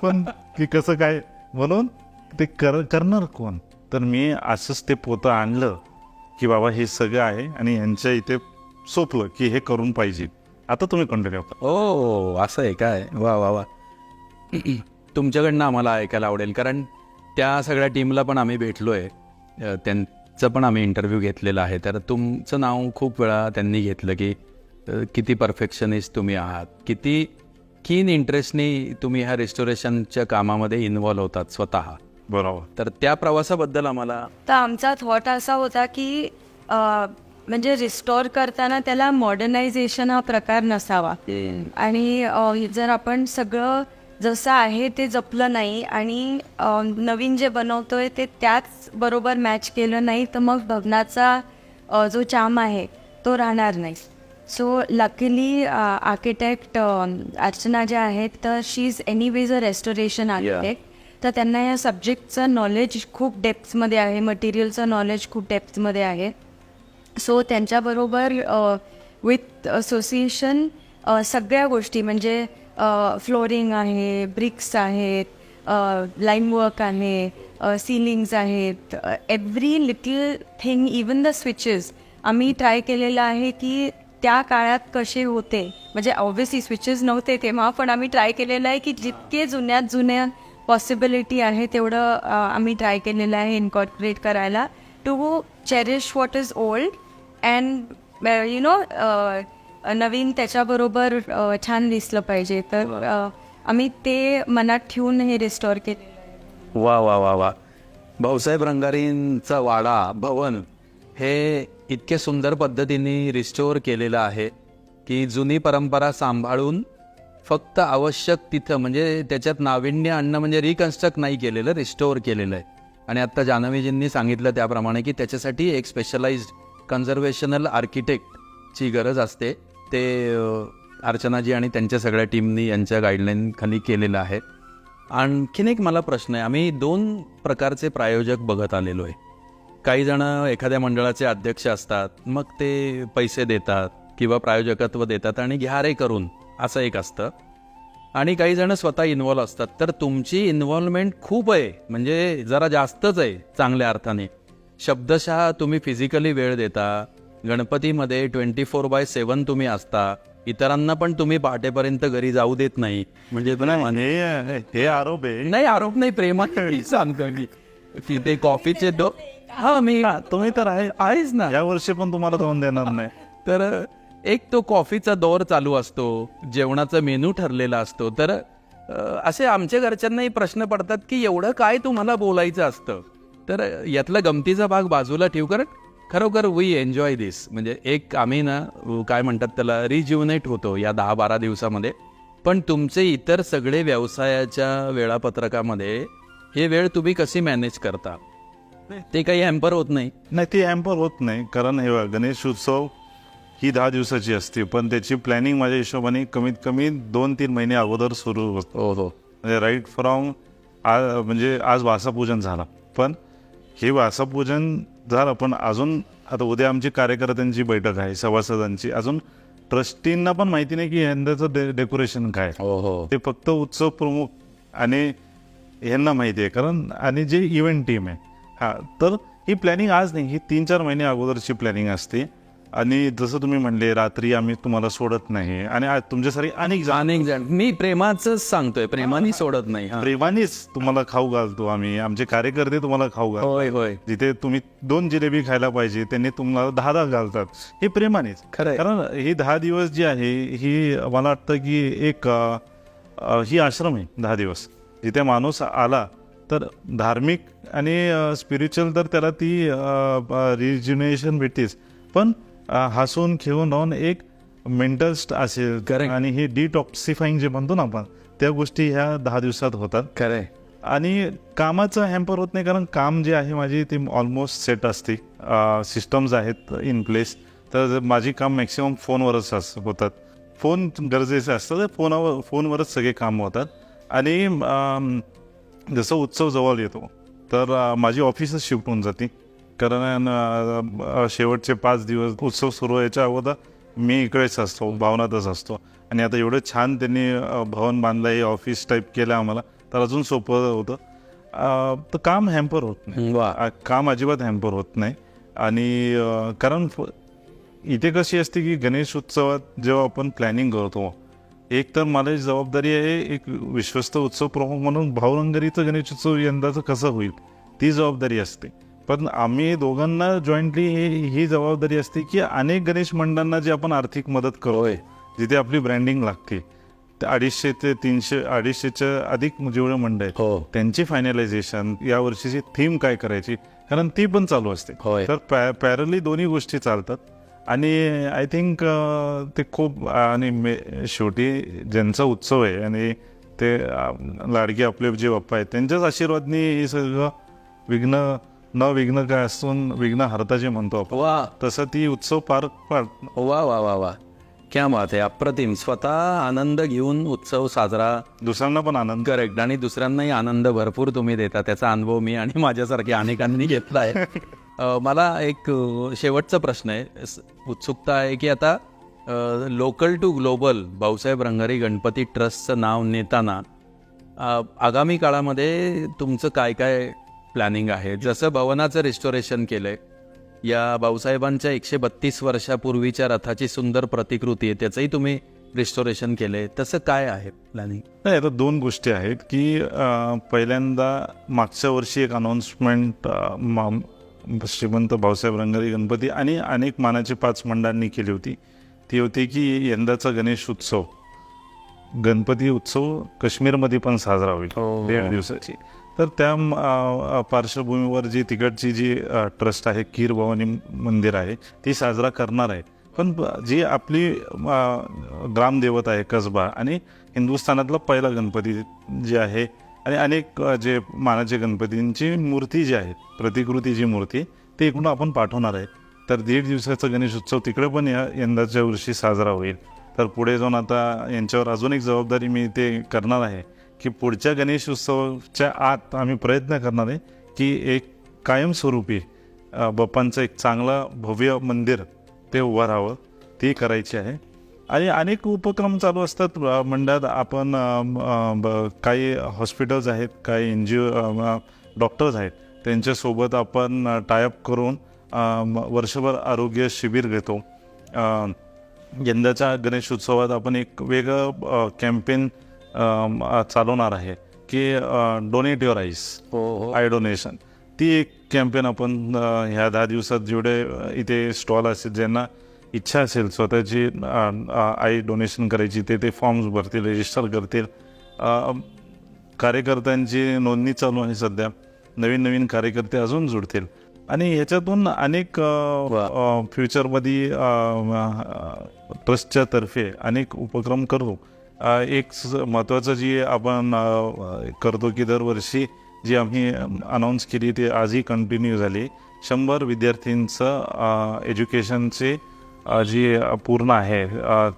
पण की कसं काय, म्हणून ते करणार कोण? तर मी असंच ते पोतं आणलं की बाबा हे सगळं आहे आणि यांच्या इथे सोपलं की हे करून पाहिजे. आता तुम्ही कंटिन्यू करा. ओ असं आहे काय, वा वा वा. तुमच्याकडनं आम्हाला ऐकायला आवडेल, कारण त्या सगळ्या टीमला पण आम्ही भेटलो आहे, त्यांचं पण आम्ही इंटरव्ह्यू घेतलेला आहे. तर तुमचं नाव खूप वेळा त्यांनी घेतलं की किती परफेक्शनिस्ट तुम्ही आहात, किती कीन इंटरेस्टने तुम्ही ह्या रेस्टोरेशनच्या कामामध्ये इन्व्हॉल्व होतात स्वतः. बरोबर. तर त्या प्रवासाबद्दल आम्हाला तर आमचा थॉट असा होता की म्हणजे रिस्टोर करताना त्याला मॉडर्नायझेशन हा प्रकार नसावा, आणि जर आपण सगळं जसं आहे ते जपलं नाही आणि नवीन जे बनवतोय ते त्याच बरोबर मॅच केलं नाही, तर मग भवनाचा जो चाम आहे तो राहणार नाही. सो लकीली आर्किटेक्ट अर्चना ज्या आहेत, तर she is anyways a restoration architect. तर त्यांना या सब्जेक्टचं नॉलेज खूप डेप्थमध्ये आहे, मटेरियलचं नॉलेज खूप डेप्थमध्ये आहे. सो त्यांच्याबरोबर विथ असोसिएशन सगळ्या गोष्टी म्हणजे फ्लोरिंग आहे, ब्रिक्स आहेत, लाईमवर्क आहे, सिलिंग्स आहेत, every little thing, even the switches आम्ही ट्राय केलेलं आहे की त्या काळात कसे होते. म्हणजे ऑब्व्हियसली स्विचेस नव्हते तेव्हा, पण आम्ही ट्राय केलेलं आहे की जितके जुन्यात जुन्या पॉसिबिलिटी आहे तेवढं आम्ही ट्राय केलेलं आहे इनकॉर्पोरेट करायला, to cherish what is old and you know नवीन त्याच्याबरोबर छान दिसलं पाहिजे. तर आम्ही ते मनात ठेवून हे रिस्टोर केले. वा वा वा वा. भाऊसाहेब रंगारींचा वाडा भवन हे इतके सुंदर पद्धतीने रिस्टोअर केलेलं आहे की जुनी परंपरा सांभाळून फक्त आवश्यक तिथं म्हणजे त्याच्यात नाविन्य आणणं, म्हणजे रिकन्स्ट्रक्ट नाही केलेलं, रिस्टोअर केलेलं आहे. आणि आत्ता जान्हवीजींनी सांगितलं त्याप्रमाणे की त्याच्यासाठी एक स्पेशलाइज्ड कन्झर्वेशनल आर्किटेक्टची गरज असते. ते अर्चनाजी आणि त्यांच्या सगळ्या टीमनी यांच्या गाईडलाईन खाली केलेलं आहे. आणखीन एक मला प्रश्न आहे, आम्ही 2 प्रकारचे प्रायोजक बघत आलेलो आहे. काही जण एखाद्या मंडळाचे अध्यक्ष असतात, मग ते पैसे देतात किंवा प्रायोजकत्व देतात आणि घ्या रे करून, असं एक असतं. आणि काही जण स्वतः इन्व्हॉल्व असतात. तर तुमची इन्व्हॉल्वमेंट खूप आहे, म्हणजे जरा जास्तच आहे चांगल्या अर्थाने. शब्दशः तुम्ही फिजिकली वेळ देता, गणपतीमध्ये 24/7 तुम्ही असता, इतरांना पण तुम्ही पहाटेपर्यंत घरी जाऊ देत नाही. म्हणजे हे आरोप आहे. नाही, आरोप नाही, प्रेमाने सांगतो मी की ते कॉफीचे मी तुम्ही तर आहेच ना, या वर्षी पण तुम्हाला जाऊन देणार नाही. तर एक तो कॉफीचा दौर चालू असतो, जेवणाचा मेनू ठरलेला असतो. तर असे आमच्या घरच्यांनाही प्रश्न पडतात की एवढं काय तुम्हाला बोलायचं असतं. तर यातला गमतीचा भाग बाजूला ठेवू, कारण खरोखर वी एन्जॉय दिस. म्हणजे एक आम्ही ना काय म्हणतात त्याला, रिज्युनेट होतो या 10-12 दिवसामध्ये. पण तुमचे इतर सगळे व्यवसायाच्या वेळापत्रकामध्ये हे वेळ तुम्ही कशी मॅनेज करता, ते काही हॅम्पर होत नाही? नाही, ते हॅम्पर होत नाही, कारण हे बघा, गणेश उत्सव ही 10 दिवसाची असते, पण त्याची प्लॅनिंग माझ्या हिशोबाने कमीत कमी 2-3 महिने अगोदर सुरू होतं. हो. म्हणजे राईट फ्रॉम म्हणजे आज वासापूजन झालं, पण हे वासापूजन झालं, पण अजून आता उद्या आमची कार्यकर्त्यांची बैठक आहे, सभासदांची. अजून ट्रस्टींना पण माहिती नाही की यंदाचं डेकोरेशन काय. हो. ते फक्त उत्सव प्रमुख आणि यांना माहिती आहे, कारण आणि जे इव्हेंट टीम आहे. तर ही प्लॅनिंग आज नाही, ही 3-4 महिने अगोदरची प्लॅनिंग असते. आणि जसं तुम्ही म्हणले, रात्री आम्ही तुम्हाला सोडत नाही, आणि आज तुमच्यासाठी अनेक जण, मी प्रेमाचंच सांगतोय, प्रेमाने सोडत नाही. प्रेमानेच तुम्हाला खाऊ घालतो आम्ही, आमचे कार्यकर्ते तुम्हाला खाऊ घालतो. होय. जिथे तुम्ही 2 जिलेबी खायला पाहिजे त्यांनी तुम्हाला 10 घालतात, हे प्रेमानेच. खरं, कारण ही 10 दिवस जी आहे ही मला वाटतं की एक ही आश्रम आहे. 10 दिवस जिथे माणूस आला तर धार्मिक आणि स्पिरिच्युअल, तर त्याला ती रिज्युनेशन भेटतेच, पण हसून खेळून राहून एक मेंटल असेल, आणि हे डिटॉक्सिफाईंग जे म्हणतो ना आपण, त्या गोष्टी ह्या 10 दिवसात होतात. खरंय. आणि कामाचं हॅम्पर होत नाही, कारण काम जे आहे माझी ती ऑलमोस्ट सेट असते, सिस्टम्स आहेत इन प्लेस. तर माझी काम मॅक्सिमम फोनवरच होतात. फोन गरजेचं असतं, तर फोनवरच सगळे काम होतात. आणि जसं उत्सव जवळ येतो तर माझी ऑफिसच शिफ्ट होऊन जाते, कारण शेवटचे 5 दिवस उत्सव सुरू व्हायच्या अगोदर मी इकडेच असतो, भावनातच असतो. आणि आता एवढं छान त्यांनी भवन बांधलं आहे, ऑफिस टाईप केलं आम्हाला, तर अजून सोपं होतं. तर काम हॅम्पर होत नाही, काम अजिबात हॅम्पर होत नाही. आणि कारण इथे कशी असते की गणेश उत्सवात जेव्हा आपण प्लॅनिंग करतो, एक तर मला जबाबदारी आहे एक विश्वस्त उत्सव प्रमुख म्हणून भाऊरंगरीचं गणेश उत्सव यंदाचं कसं होईल ती जबाबदारी असते. पण आम्ही दोघांना जॉईंटली ही जबाबदारी असते की अनेक गणेश मंडळांना जे आपण आर्थिक मदत करतोय, जिथे आपली ब्रँडिंग लागते, 250 ते 300 250च्या अधिक जेवढे मंडळ आहेत हो. त्यांची फायनलायझेशन, या वर्षीची थीम काय करायची, कारण ती पण चालू असते. होय. तर पॅरली दोन्ही गोष्टी चालतात. आणि आय थिंक ते खूप आणि शेवटी ज्यांचा उत्सव आहे आणि ते लाडके आपले जे बाप्पा आहेत त्यांच्याच आशीर्वादनी हे सगळं विघ्न काय असून विघ्न हरता जे म्हणतो आपण, वा तसं ती उत्सव पार पाड. वा वा वा वा, क्या बात आहे. अप्रतिम. स्वतः आनंद घेऊन उत्सव साजरा, दुसऱ्यांना पण आनंद. करेक्ट. आणि दुसऱ्यांनाही आनंद भरपूर तुम्ही देता, त्याचा अनुभव मी आणि माझ्यासारख्या अनेकांनी घेतला आहे. मला एक शेवटचा प्रश्न आहे, उत्सुकता आहे की आता local to global Bhausaheb Rangari Ganpati ट्रस्टचं नाव नेताना आगामी काळामध्ये तुमचं काय काय प्लॅनिंग आहे? जसं भवनाचं रिस्टोरेशन केलं आहे, या भाऊसाहेबांच्या 132 वर्षापूर्वीच्या रथाची सुंदर प्रतिकृती आहे, त्याचंही तुम्ही रिस्टोरेशन केलं आहे, तसं काय आहे प्लॅनिंग? नाही, आता दोन गोष्टी आहेत की पहिल्यांदा मागच्या वर्षी एक अनाऊन्समेंट श्रीमंत भाऊसाहेब रंगारी गणपती आणि अनेक मानाचे 5 मंडळांनी केली होती. ती होती की यंदाचा गणेश उत्सव, गणपती उत्सव काश्मीरमध्ये पण साजरा होईल 1.5 दिवसाची. तर त्या पार्श्वभूमीवर जी तिकडची जी ट्रस्ट आहे, खीर भवानी मंदिर आहे, ती साजरा करणार आहे. पण जी आपली ग्रामदेवता आहे कसबा आणि हिंदुस्थानातला पहिला गणपती जे आहे आणि अनेक जे मानाचे गणपतींची मूर्ती जी आहे, प्रतिकृती जी मूर्ती, ती इकडून आपण पाठवणार आहे. तर 1.5 दिवसाचा गणेश उत्सव तिकडे पण यंदाच्या वर्षी साजरा होईल. तर पुढे जाऊन आता यांच्यावर अजून एक जबाबदारी मी ते करणार आहे की पुढच्या गणेश उत्सवाच्या आत आम्ही प्रयत्न करणार आहे की एक कायमस्वरूपी बाप्पांचं एक चांगलं भव्य मंदिर ते उभं राहावं, ती करायची आहे. आणि अनेक उपक्रम चालू असतात मंडळात. आपण काही हॉस्पिटल्स आहेत, काही NGO डॉक्टर्स आहेत, त्यांच्यासोबत आपण टायअप करून वर्षभर आरोग्य शिबिर घेतो. यंदाच्या गणेश उत्सवात आपण एक वेगळं कॅम्पेन चालवणार आहे की donate your eyes, I donation. ती एक कॅम्पेन आपण ह्या 10 दिवसात जेवढे इथे स्टॉल असतील, ज्यांना इच्छा असेल स्वतःची आई डोनेशन करायची, ते फॉर्म्स भरतील, रजिस्टर करतील. कार्यकर्त्यांची नोंदणी चालू आहे सध्या, नवीन कार्यकर्ते अजून जुडतील आणि ह्याच्यातून अनेक फ्युचरमध्ये ट्रस्टच्या तर्फे अनेक उपक्रम करू. एक महत्त्वाचं जी आपण करतो की दरवर्षी जी आम्ही अनाऊन्स केली ती आजही कंटिन्यू झाली. 100 विद्यार्थ्यांचं एज्युकेशनचे जी पूर्ण आहे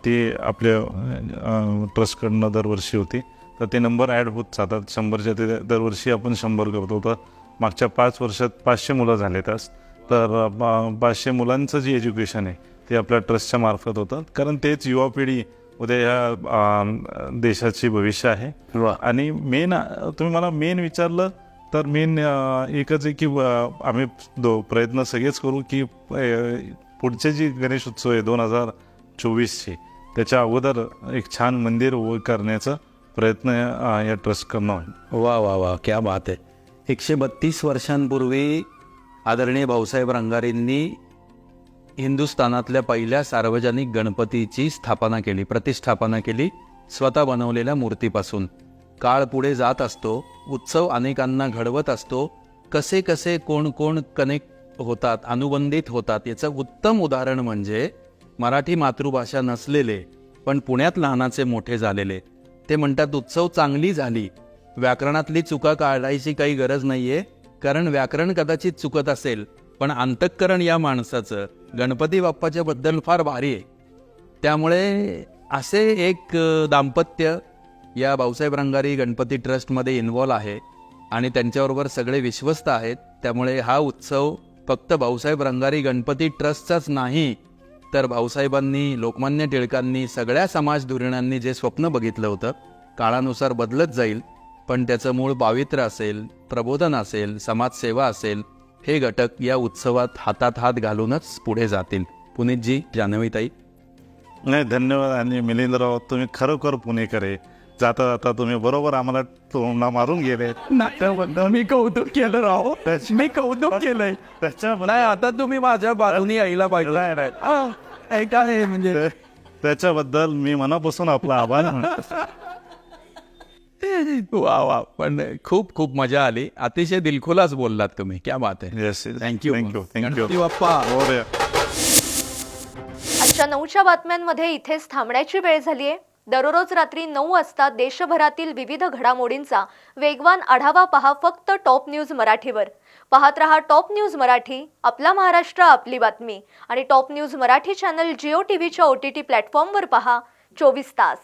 ती आपल्या ट्रस्टकडनं दरवर्षी होती. तर ते नंबर ॲड होत जातात. 100च्या ते दरवर्षी आपण 100 करतो. तर मागच्या 5 वर्षात 500 मुलं झालेतच. तर 500 मुलांचं जे एज्युकेशन आहे ते आपल्या ट्रस्टच्या मार्फत होतं, कारण तेच युवा पिढी उद्या ह्या देशाची भविष्य आहे. आणि तुम्ही मला मेन विचारलं तर मेन एकच आहे की आम्ही प्रयत्न सगळेच करू की पुढचे जी गणेश उत्सव आहे 2024चे, त्याच्या अगोदर एक छान मंदिर उभं करण्याचा प्रयत्न या ट्रस्ट करणं होईल. वा वा वा, क्या बात आहे. 132 वर्षांपूर्वी आदरणीय भाऊसाहेब रंगारींनी हिंदुस्थानातल्या पहिल्या सार्वजनिक गणपतीची प्रतिष्ठापना केली, स्वतः बनवलेल्या मूर्तीपासून. काळ पुढे जात असतो, उत्सव अनेकांना घडवत असतो, कसे कसे कोण कनेक्ट होतात, अनुबंधित होतात. याचं उत्तम उदाहरण म्हणजे मराठी मातृभाषा नसलेले पण पुण्यात लहानाचे मोठे झालेले. ते म्हणतात उत्सव चांगली झाली, व्याकरणातली चुका काढायची काही गरज नाहीये, कारण व्याकरण कदाचित चुकत असेल पण अंतःकरण या माणसाचं गणपती बाप्पाच्या बद्दल फार भारी आहे. त्यामुळे असे एक दाम्पत्य या भाऊसाहेब रंगारी गणपती ट्रस्टमध्ये इन्व्हॉल्व आहे आणि त्यांच्याबरोबर सगळे विश्वस्त आहेत. त्यामुळे हा उत्सव फक्त भाऊसाहेब रंगारी गणपती ट्रस्टचाच नाही, तर भाऊसाहेबांनी, लोकमान्य टिळकांनी, सगळ्या समाजधुरीणांनी जे स्वप्न बघितलं होतं काळानुसार बदलत जाईल, पण त्याचं मूळ पावित्र्य असेल, प्रबोधन असेल, समाजसेवा असेल, हे घटक या उत्सवात हातात हात घालूनच पुढे जातील. पुनीतजी, जान्हवीताई. नाही, धन्यवाद. आणि मिलिंदराव, तुम्ही खरोखर पुणेकर आहे. जाता जाता तुम्ही बरोबर आम्हाला तोंडा मारून गेले. मी कौतुक केलं राहो, मी कौतुक केलंय. नाही, आता तुम्ही माझ्या बाजूनी यायला पाहिजे. काय म्हणजे त्याच्याबद्दल मी मनापासून आपला आभार मानतो. वा वा, पण खूप खूप मजा आली. अतिशय दिलखुलास बोललात तुम्ही. क्या बात आहे. Yes, thank you. थँक्यू. बाप्पा. आजच्या 9च्या बातम्यांमध्ये इथेच थांबण्याची वेळ झाली आहे. दररोज रात्री 9 वाजता देशभरातील विविध घडामोडींचा वेगवान आढावा पहा फक्त टॉप न्यूज मराठीवर. पाहत रहा टॉप न्यूज मराठी, आपला महाराष्ट्र आपली बातमी. आणि top news Marathi channel Jio टीव्हीच्या OTT प्लॅटफॉर्मवर पहा 24 तास.